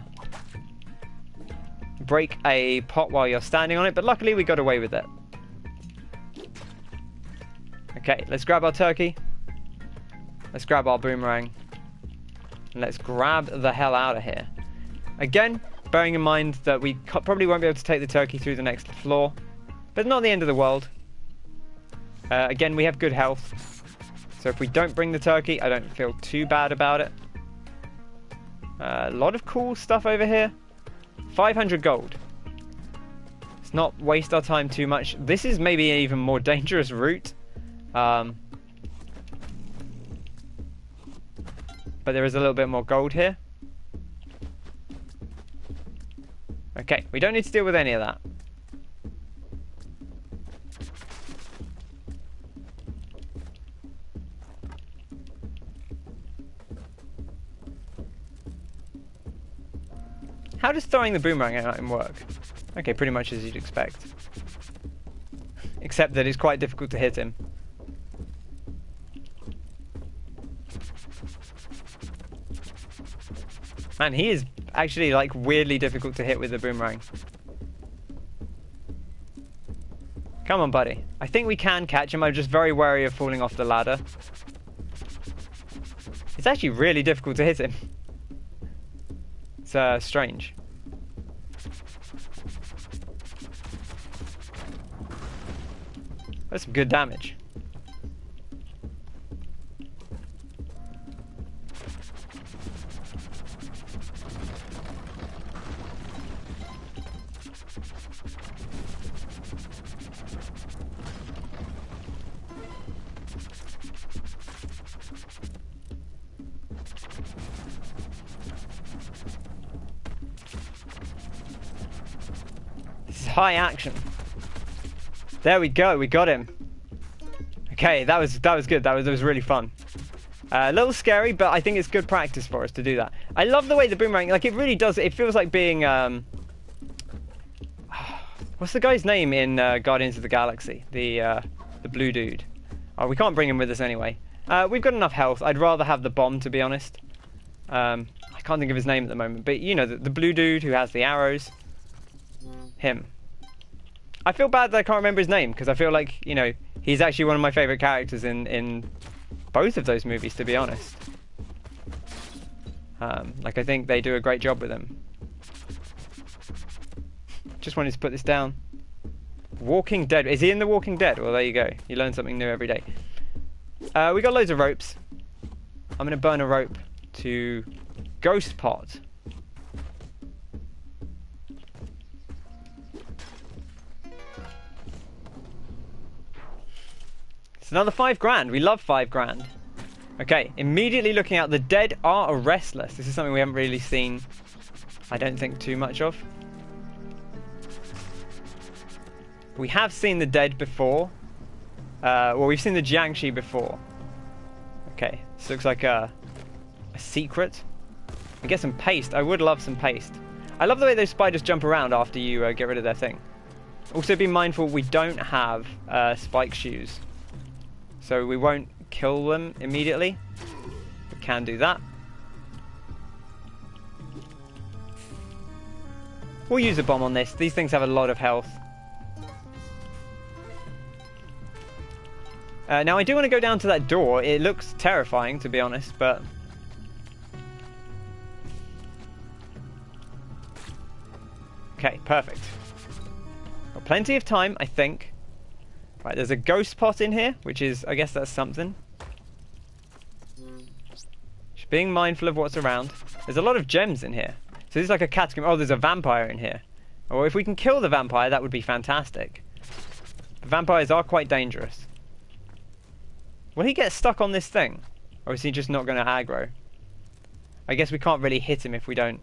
break a pot while you're standing on it. But luckily, we got away with it. Okay, let's grab our turkey. Let's grab our boomerang. And let's grab the hell out of here. Again... bearing in mind that we probably won't be able to take the turkey through the next floor, but not the end of the world. Again, we have good health, so if we don't bring the turkey, I don't feel too bad about it. A lot of cool stuff over here. 500 gold. Let's not waste our time too much. This is maybe an even more dangerous route. But there is a little bit more gold here. Okay, we don't need to deal with any of that. How does throwing the boomerang at him work? Okay, pretty much as you'd expect. Except that it's quite difficult to hit him. Man, he is actually like weirdly difficult to hit with the boomerang. Come on, buddy. I think we can catch him. I'm just very wary of falling off the ladder. It's actually really difficult to hit him. It's strange. That's some good damage. High action. There we go. We got him. Okay, that was good. That was really fun. A little scary, but I think it's good practice for us to do that. I love the way the boomerang, like it really does. It feels like being what's the guy's name in Guardians of the Galaxy? The blue dude. Oh, we can't bring him with us anyway. We've got enough health. I'd rather have the bomb, to be honest. I can't think of his name at the moment, but you know the blue dude who has the arrows. Him. I feel bad that I can't remember his name, because I feel like, you know, he's actually one of my favourite characters in both of those movies, to be honest. Like, I think they do a great job with him. Just wanted to put this down. Walking Dead. Is he in The Walking Dead? Well, there you go. You learn something new every day. We got loads of ropes. I'm going to burn a rope to Ghost Pot. Another 5 grand. We love 5 grand. Okay, immediately looking out. The dead are restless. This is something we haven't really seen, I don't think, too much of. We have seen the dead before. Well, we've seen the Jiangshi before. Okay, this looks like a secret. We get some paste. I would love some paste. I love the way those spiders jump around after you get rid of their thing. Also, be mindful we don't have spike shoes. So we won't kill them immediately. We can do that. We'll use a bomb on this. These things have a lot of health. Now I do want to go down to that door. It looks terrifying, to be honest, but... Okay, perfect. Got plenty of time, I think. Right, there's a ghost pot in here, which is, I guess that's something. Just being mindful of what's around. There's a lot of gems in here. So this is like a catacomb. Oh, there's a vampire in here. Or if we can kill the vampire, that would be fantastic. The vampires are quite dangerous. Will he get stuck on this thing? Or is he just not going to aggro? I guess we can't really hit him if we don't.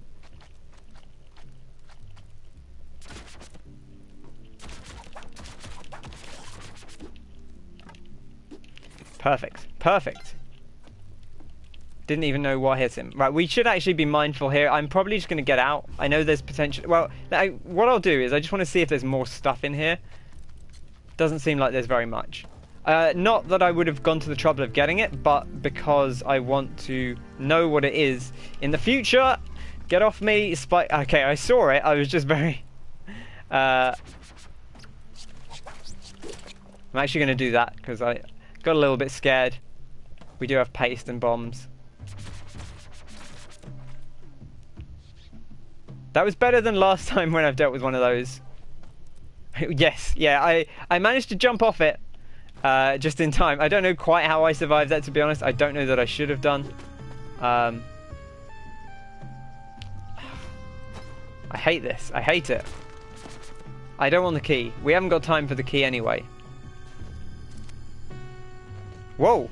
Perfect. Perfect. Didn't even know what hit him. Right, we should actually be mindful here. I'm probably just going to get out. I know there's potential... Well, what I'll do is I just want to see if there's more stuff in here. Doesn't seem like there's very much. Not that I would have gone to the trouble of getting it, but because I want to know what it is in the future. Get off me, spike. Okay, I saw it. I was just very... I'm actually going to do that because I... got a little bit scared. We do have paste and bombs. That was better than last time when I've dealt with one of those. Yes, yeah, I managed to jump off it just in time. I don't know quite how I survived that, to be honest. I don't know that I should have done. I hate this. I hate it. I don't want the key. We haven't got time for the key anyway. Whoa!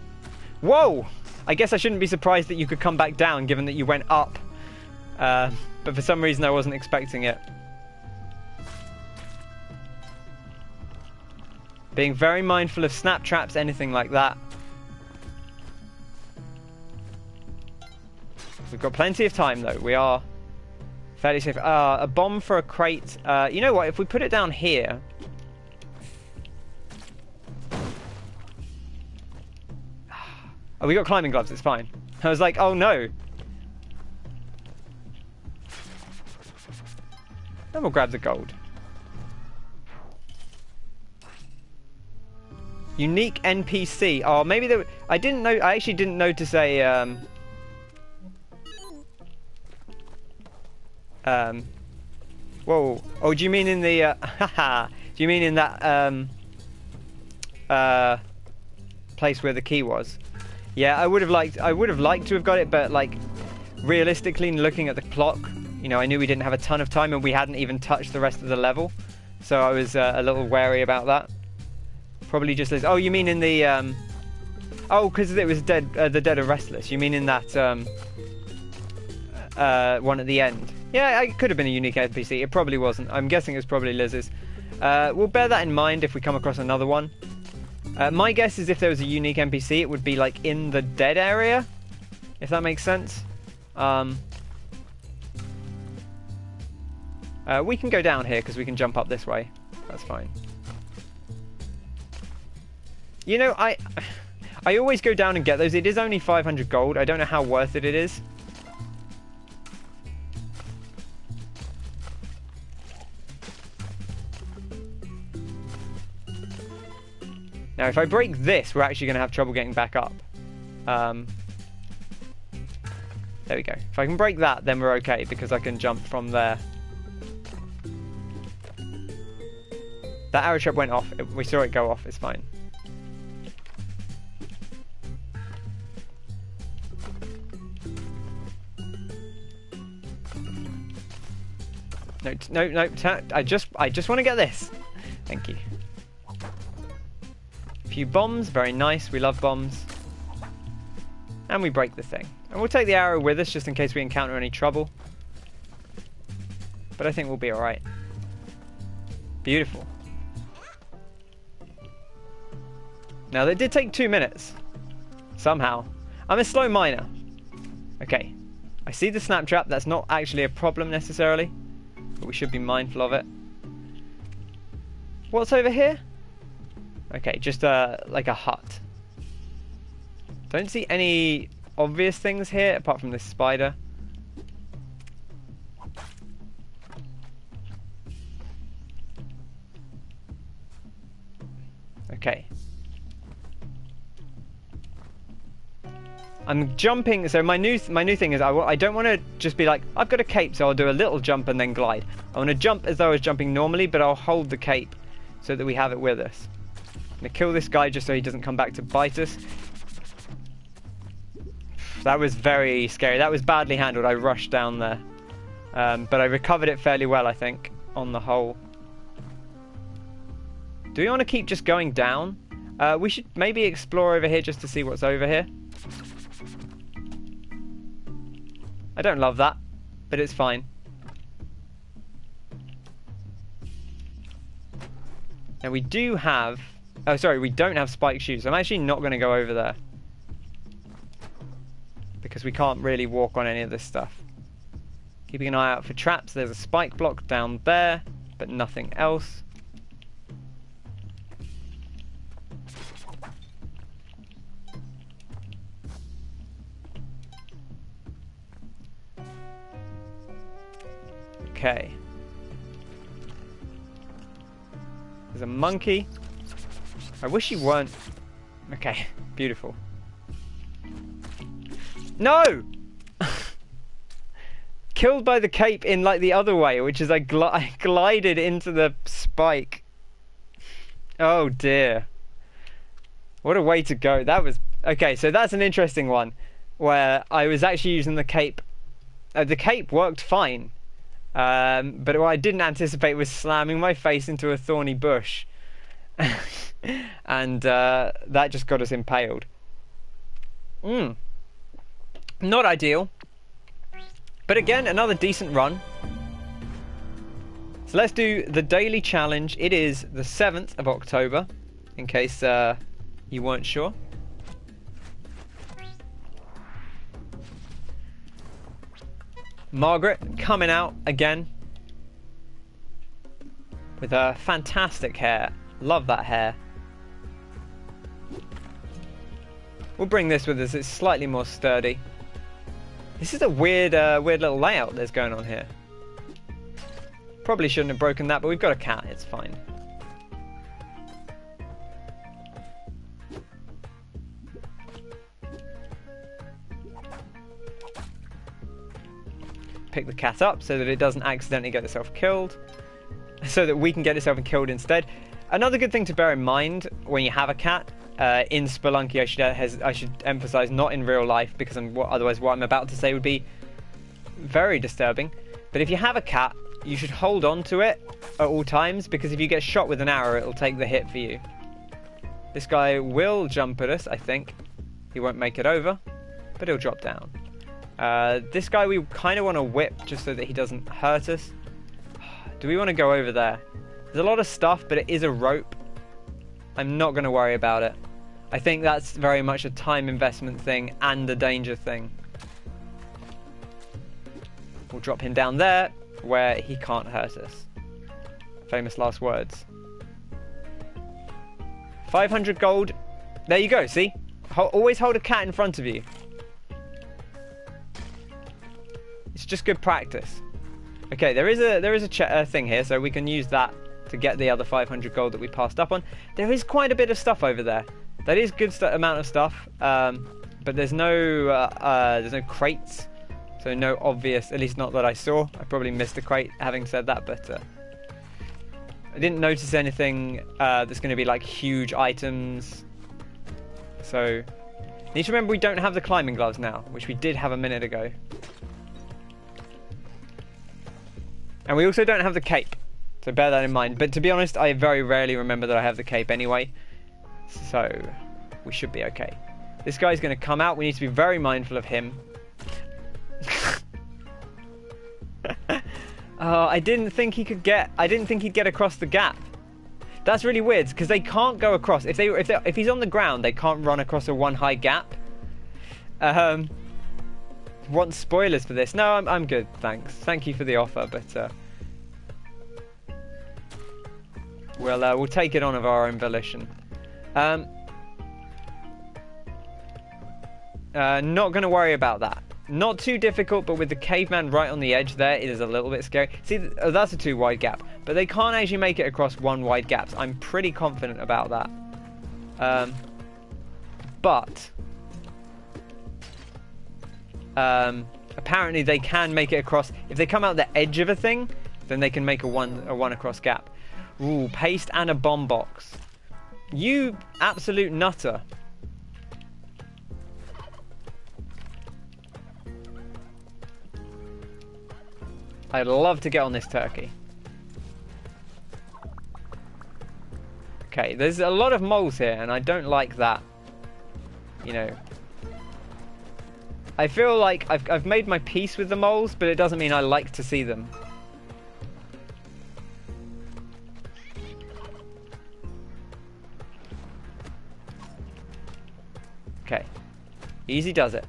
Whoa! I guess I shouldn't be surprised that you could come back down, given that you went up. But for some reason I wasn't expecting it. Being very mindful of snap traps, anything like that. We've got plenty of time though. We are fairly safe. A bomb for a crate. You know what? If we put it down here. Oh, we got climbing gloves. It's fine. I was like, oh no. Then we'll grab the gold. Unique NPC. Oh, maybe there. I didn't know. I actually didn't notice a. Whoa. Oh, do you mean in the? Haha. Do you mean in that place where the key was? Yeah, I would have liked to have got it, but like realistically, looking at the clock, you know, I knew we didn't have a ton of time, and we hadn't even touched the rest of the level, so I was a little wary about that. Probably just as. Oh, you mean in the? Oh, because it was the Dead of Restless. You mean in that one at the end? Yeah, it could have been a unique NPC. It probably wasn't. I'm guessing it was probably Liz's. We'll bear that in mind if we come across another one. My guess is if there was a unique NPC, it would be like in the dead area, if that makes sense. We can go down here because we can jump up this way. That's fine. You know, I always go down and get those. It is only 500 gold. I don't know how worth it is. Now, if I break this, we're actually going to have trouble getting back up. There we go. If I can break that, then we're okay, because I can jump from there. That arrow trap went off. We saw it go off. It's fine. No. I just want to get this. Thank you. A few bombs. Very nice. We love bombs. And we break the thing. And we'll take the arrow with us just in case we encounter any trouble. But I think we'll be alright. Beautiful. Now, that did take 2 minutes. Somehow. I'm a slow miner. Okay. I see the snap trap. That's not actually a problem necessarily. But we should be mindful of it. What's over here? Okay, just like a hut. Don't see any obvious things here apart from this spider. Okay. I'm jumping, so my new thing is I don't want to just be like, I've got a cape, so I'll do a little jump and then glide. I want to jump as though I was jumping normally, but I'll hold the cape so that we have it with us. I'm going to kill this guy just so he doesn't come back to bite us. That was very scary. That was badly handled. I rushed down there. But I recovered it fairly well, I think, on the whole. Do we want to keep just going down? We should maybe explore over here just to see what's over here. I don't love that, but it's fine. Now we do have... Oh, sorry, we don't have spiked shoes. I'm actually not going to go over there. Because we can't really walk on any of this stuff. Keeping an eye out for traps. There's a spike block down there, but nothing else. Okay. There's a monkey. I wish you weren't... Okay, beautiful. No! killed by the cape in like the other way, which is I glided into the spike. Oh dear. What a way to go. That was... Okay, so that's an interesting one, where I was actually using the cape. The cape worked fine, but what I didn't anticipate was slamming my face into a thorny bush. And that just got us impaled. Not ideal. But again, another decent run. So let's do the daily challenge. It is the 7th of October, in case you weren't sure. Margaret coming out again with her fantastic hair. Love that hair. We'll bring this with us. It's slightly more sturdy. This is a weird little layout that's going on here. Probably shouldn't have broken that, but we've got a cat. It's fine. Pick the cat up so that it doesn't accidentally get itself killed, so that we can get itself killed instead. Another good thing to bear in mind when you have a cat in Spelunky, I should emphasize, not in real life, because otherwise what I'm about to say would be very disturbing. But if you have a cat, you should hold on to it at all times, because if you get shot with an arrow, it'll take the hit for you. This guy will jump at us, I think. He won't make it over, but he'll drop down. This guy we kind of want to whip just so that he doesn't hurt us. Do we want to go over there? There's a lot of stuff, but it is a rope. I'm not going to worry about it. I think that's very much a time investment thing and a danger thing. We'll drop him down there where he can't hurt us. Famous last words. 500 gold. There you go, see? Always hold a cat in front of you. It's just good practice. Okay, there is a thing here, so we can use that to get the other 500 gold that we passed up on. There is quite a bit of stuff over there. That is good amount of stuff, but there's no crates, so no obvious, at least not that I saw. I probably missed a crate having said that, but I didn't notice anything that's going to be like huge items. So need to remember we don't have the climbing gloves now, which we did have a minute ago. And we also don't have the cape, so bear that in mind. But to be honest, I very rarely remember that I have the cape anyway, so we should be okay. This guy's going to come out. We need to be very mindful of him. I didn't think he'd get across the gap. That's really weird, because they can't go across. If he's on the ground, they can't run across a one high gap. Want spoilers for this? No, I'm good, thanks. Thank you for the offer, but we'll take it on of our own volition. Not going to worry about that. Not too difficult, but with the caveman right on the edge there, it is a little bit scary. See, that's a 2 wide gap, but they can't actually make it across 1 wide gaps. I'm pretty confident about that. But apparently they can make it across. If they come out the edge of a thing, then they can make a one across gap. Ooh, paste and a bomb box. You absolute nutter. I'd love to get on this turkey. Okay, there's a lot of moles here, and I don't like that. You know, I feel like I've made my peace with the moles, but it doesn't mean I like to see them. Okay, easy does it.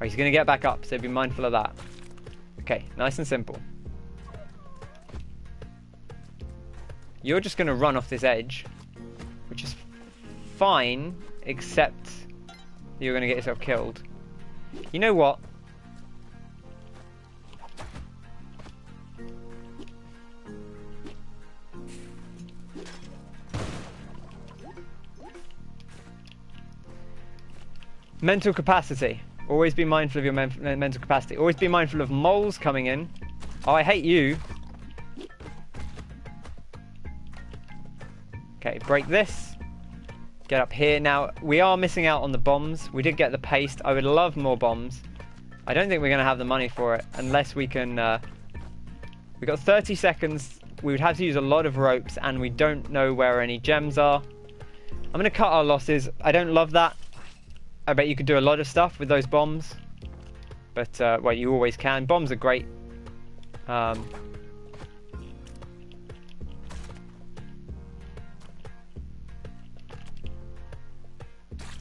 Oh, he's going to get back up, so be mindful of that. Okay, nice and simple. You're just going to run off this edge, which is fine, except you're going to get yourself killed. You know what? Mental capacity. Always be mindful of your mental capacity. Always be mindful of moles coming in. Oh, I hate you. Okay, break this. Get up here. Now, we are missing out on the bombs. We did get the paste. I would love more bombs. I don't think we're going to have the money for it unless we can... we've got 30 seconds. We would have to use a lot of ropes, and we don't know where any gems are. I'm going to cut our losses. I don't love that. I bet you could do a lot of stuff with those bombs. But, well, you always can. Bombs are great.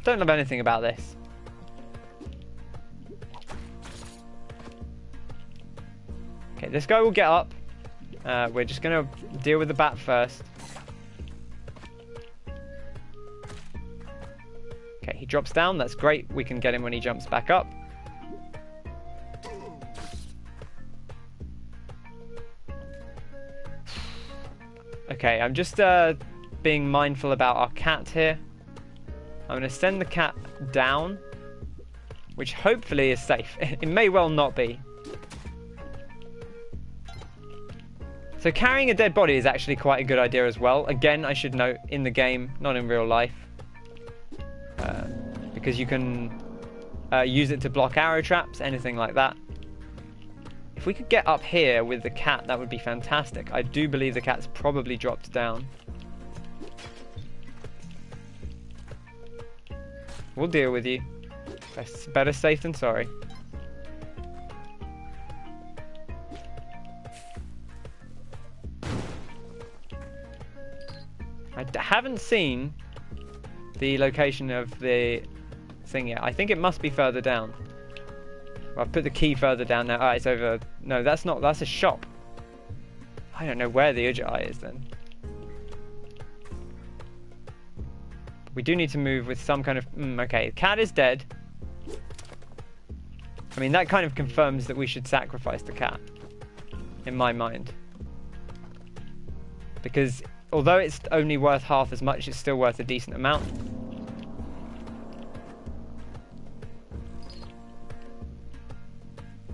Don't love anything about this. Okay, this guy will get up. We're just going to deal with the bat first. Okay, he drops down. That's great. We can get him when he jumps back up. Okay, I'm just being mindful about our cat here. I'm going to send the cat down, which hopefully is safe. It may well not be. So carrying a dead body is actually quite a good idea as well. Again, I should note, in the game, not in real life. Because you can use it to block arrow traps, anything like that. If we could get up here with the cat, that would be fantastic. I do believe the cat's probably dropped down. We'll deal with you. That's better safe than sorry. I haven't seen the location of the thing yet. I think it must be further down. Well, I've put the key further down now. Ah, it's over. No, that's not. That's a shop. I don't know where the Ujjayi is then. We do need to move with some kind of... okay, the cat is dead. I mean, that kind of confirms that we should sacrifice the cat. In my mind. Because although it's only worth half as much, it's still worth a decent amount.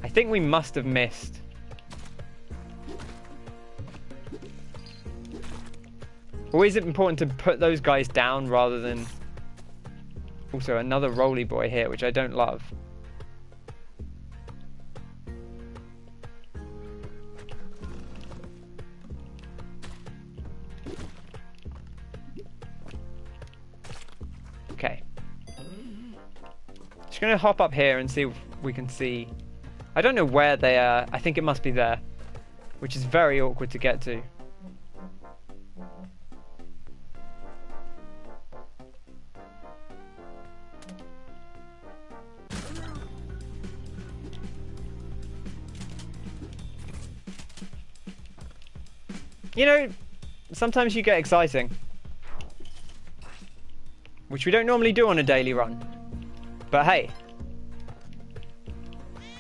I think we must have missed. Always important to put those guys down rather than... Also, another roly boy here, which I don't love. Okay. Just going to hop up here and see if we can see... I don't know where they are. I think it must be there. Which is very awkward to get to. You know, sometimes you get exciting. Which we don't normally do on a daily run. But hey.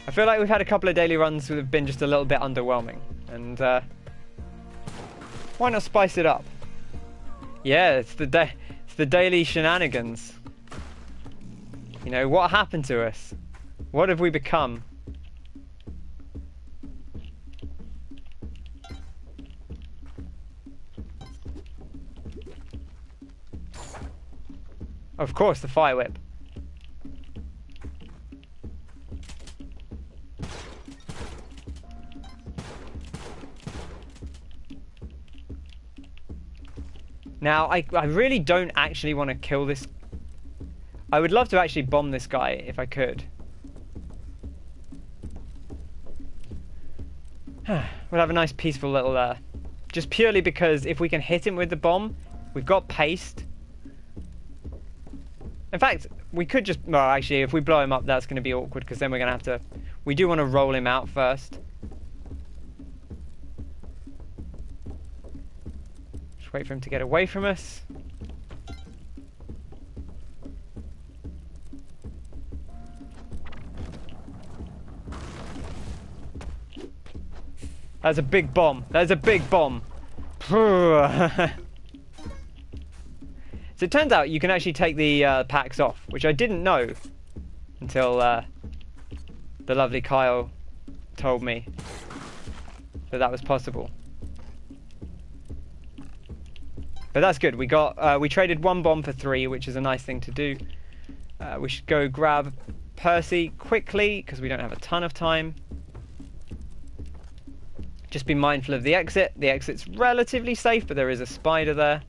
I feel like we've had a couple of daily runs that have been just a little bit underwhelming. And why not spice it up? Yeah, it's the daily shenanigans. You know, what happened to us? What have we become? Of course, the fire whip. Now, I really don't actually want to kill this. I would love to actually bomb this guy if I could. We'll have a nice peaceful little... just purely because if we can hit him with the bomb, we've got paste. In fact, we could just... Well, actually, if we blow him up, that's going to be awkward, because then we're going to have to... We do want to roll him out first. Just wait for him to get away from us. That's a big bomb. That's a big bomb. So it turns out you can actually take the packs off, which I didn't know until the lovely Kyle told me that that was possible. But that's good. We traded 1 bomb for 3, which is a nice thing to do. We should go grab Percy quickly because we don't have a ton of time. Just be mindful of the exit. The exit's relatively safe, but there is a spider there.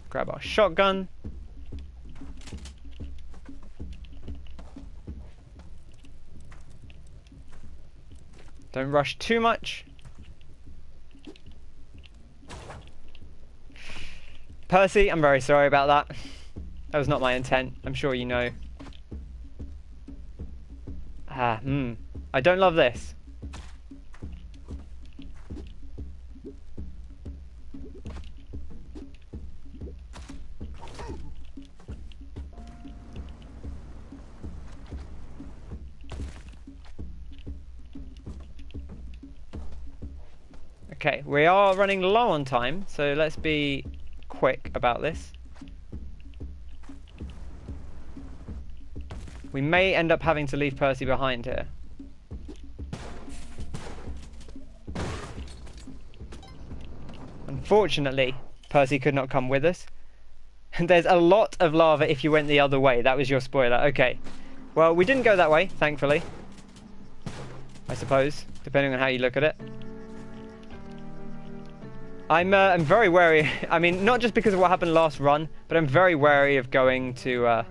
Grab our shotgun. Don't rush too much. Percy, I'm very sorry about that. That was not my intent. I'm sure you know. I don't love this. Okay, we are running low on time, so let's be quick about this. We may end up having to leave Percy behind here. Unfortunately, Percy could not come with us. And there's a lot of lava if you went the other way. That was your spoiler. Okay. Well, we didn't go that way, thankfully. I suppose, depending on how you look at it. I'm very wary. I mean, not just because of what happened last run, but I'm very wary of going to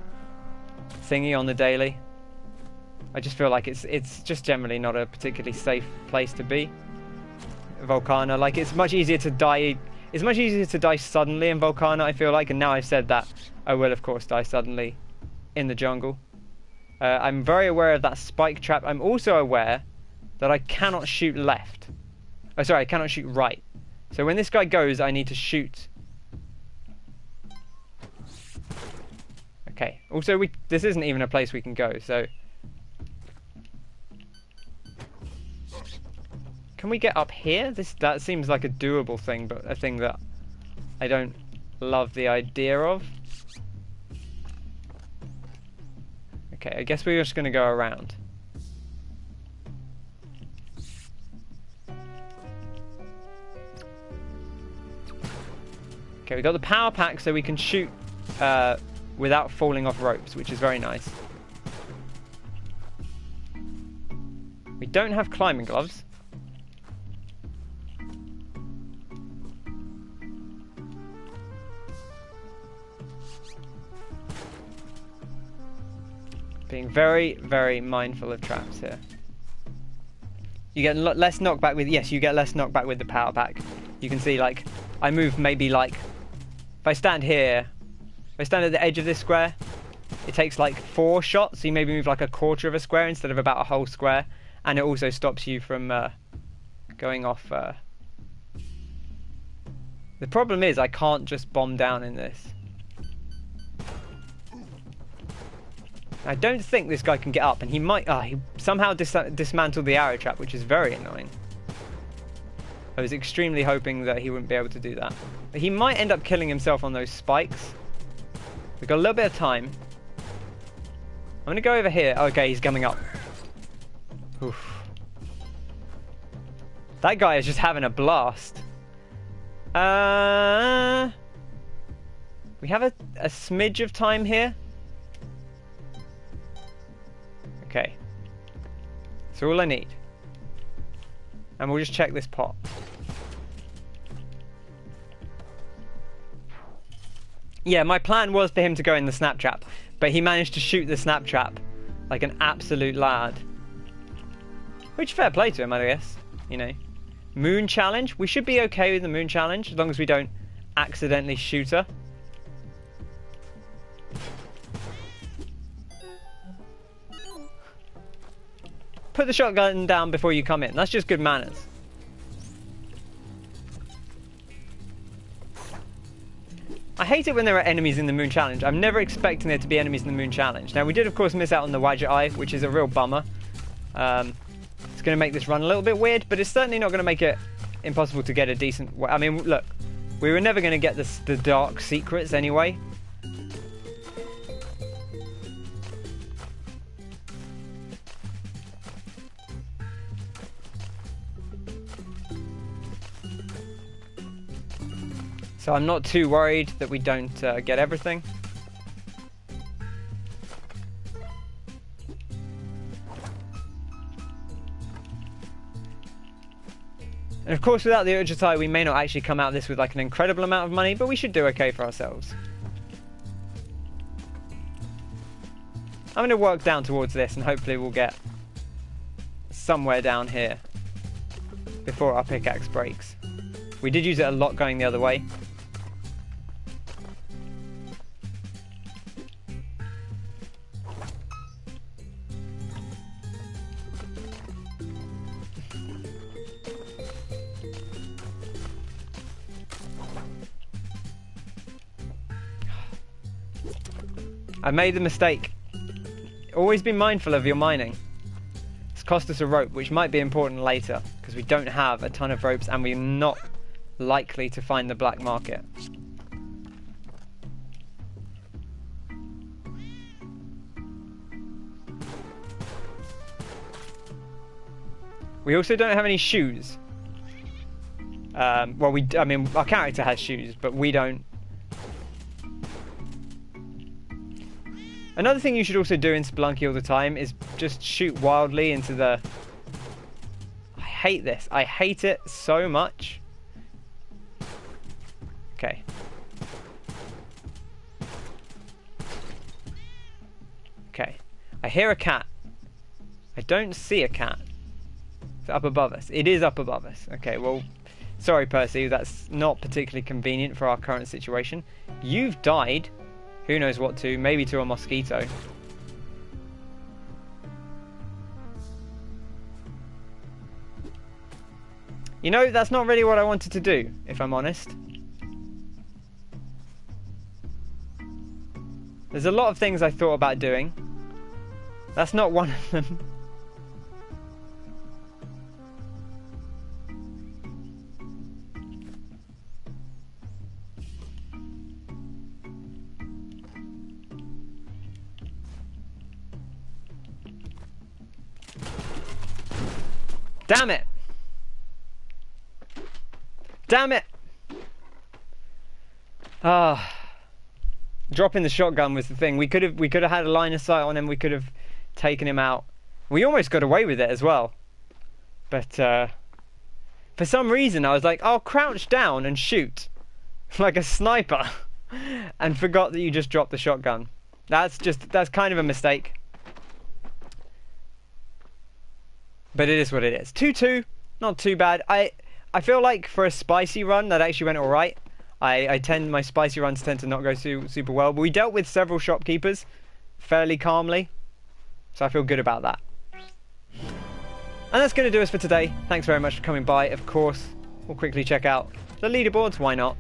thingy on the daily. I just feel like it's just generally not a particularly safe place to be. Volcano, like it's much easier to die. It's much easier to die suddenly in Volcano, I feel like, and now I've said that, I will of course die suddenly in the jungle. I'm very aware of that spike trap. I'm also aware that I cannot shoot left. Oh, sorry, I cannot shoot right. So when this guy goes, I need to shoot. Okay. Also, this isn't even a place we can go, so... Can we get up here? That seems like a doable thing, but a thing that I don't love the idea of. Okay, I guess we're just going to go around. Okay, we got the power pack so we can shoot without falling off ropes, which is very nice. We don't have climbing gloves. Being very, very mindful of traps here. You get less knockback with... Yes, you get less knockback with the power pack. You can see, like, I move maybe, like... If I stand here... If I stand at the edge of this square, it takes, like, 4 shots. So you maybe move, like, a quarter of a square instead of about a whole square. And it also stops you from going off... The problem is I can't just bomb down in this. I don't think this guy can get up, and he might... he somehow dismantled the arrow trap, which is very annoying. I was extremely hoping that he wouldn't be able to do that. But he might end up killing himself on those spikes. We've got a little bit of time. I'm going to go over here. Okay, he's coming up. Oof. That guy is just having a blast. We have a smidge of time here. Okay, that's all I need. And we'll just check this pot. Yeah, my plan was for him to go in the snap trap, but he managed to shoot the snap trap like an absolute lad. Which, fair play to him, I guess. You know. Moon challenge. We should be okay with the moon challenge, as long as we don't accidentally shoot her. Put the shotgun down before you come in. That's just good manners. I hate it when there are enemies in the Moon Challenge. I'm never expecting there to be enemies in the Moon Challenge. Now, we did, of course, miss out on the Wadget Eye, which is a real bummer. It's going to make this run a little bit weird, but it's certainly not going to make it impossible to get a decent... I mean, look, We were never going to get the dark secrets anyway. So I'm not too worried that we don't get everything. And of course, without the Urjatai, we may not actually come out of this with like an incredible amount of money, but we should do okay for ourselves. I'm going to work down towards this, and hopefully we'll get somewhere down here before our pickaxe breaks. We did use it a lot going the other way. I made the mistake. Always be mindful of your mining. It's cost us a rope, which might be important later, because we don't have a ton of ropes and we're not likely to find the black market. We also don't have any shoes. Well, I mean, our character has shoes, but we don't. Another thing you should also do in Spelunky all the time is just shoot wildly into the... I hate this. I hate it so much. Okay. Okay. I hear a cat. I don't see a cat. It's up above us. It is up above us. Okay, well, sorry, Percy. That's not particularly convenient for our current situation. You've died. Who knows what to? Maybe to a mosquito. You know, that's not really what I wanted to do, if I'm honest. There's a lot of things I thought about doing. That's not one of them. Damn it! Damn it! Ah, dropping the shotgun was the thing. We could have had a line of sight on him. We could have taken him out. We almost got away with it as well. But for some reason, I was like, "I'll crouch down and shoot like a sniper," and forgot that you just dropped the shotgun. That's kind of a mistake. But it is what it is. 2-2, not too bad. I feel like for a spicy run, that actually went alright. My spicy runs tend to not go super well. But we dealt with several shopkeepers fairly calmly. So I feel good about that. And that's going to do us for today. Thanks very much for coming by. Of course, we'll quickly check out the leaderboards. Why not?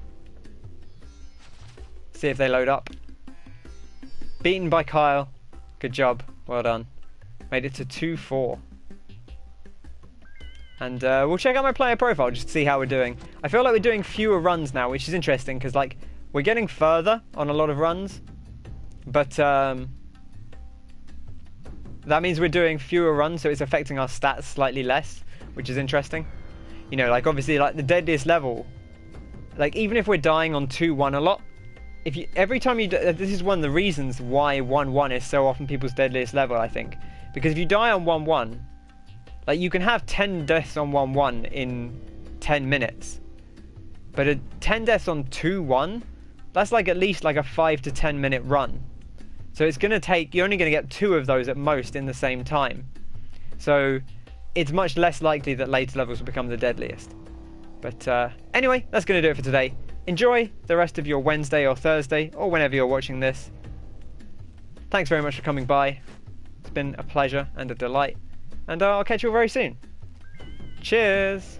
See if they load up. Beaten by Kyle. Good job. Well done. Made it to 2-4. And we'll check out my player profile just to see how we're doing. I feel like we're doing fewer runs now, which is interesting because like we're getting further on a lot of runs, but that means we're doing fewer runs, so it's affecting our stats slightly less, which is interesting. You know, like obviously like the deadliest level, like even if we're dying on 2-1 a lot, every time you this is one of the reasons why 1-1 is so often people's deadliest level, I think, because if you die on 1-1, like, you can have 10 deaths on 1-1 in 10 minutes. But 10 deaths on 2-1, that's like at least like a 5 to 10 minute run. So it's going to take, you're only going to get 2 of those at most in the same time. So it's much less likely that later levels will become the deadliest. But anyway, that's going to do it for today. Enjoy the rest of your Wednesday or Thursday, or whenever you're watching this. Thanks very much for coming by. It's been a pleasure and a delight. And I'll catch you all very soon. Cheers!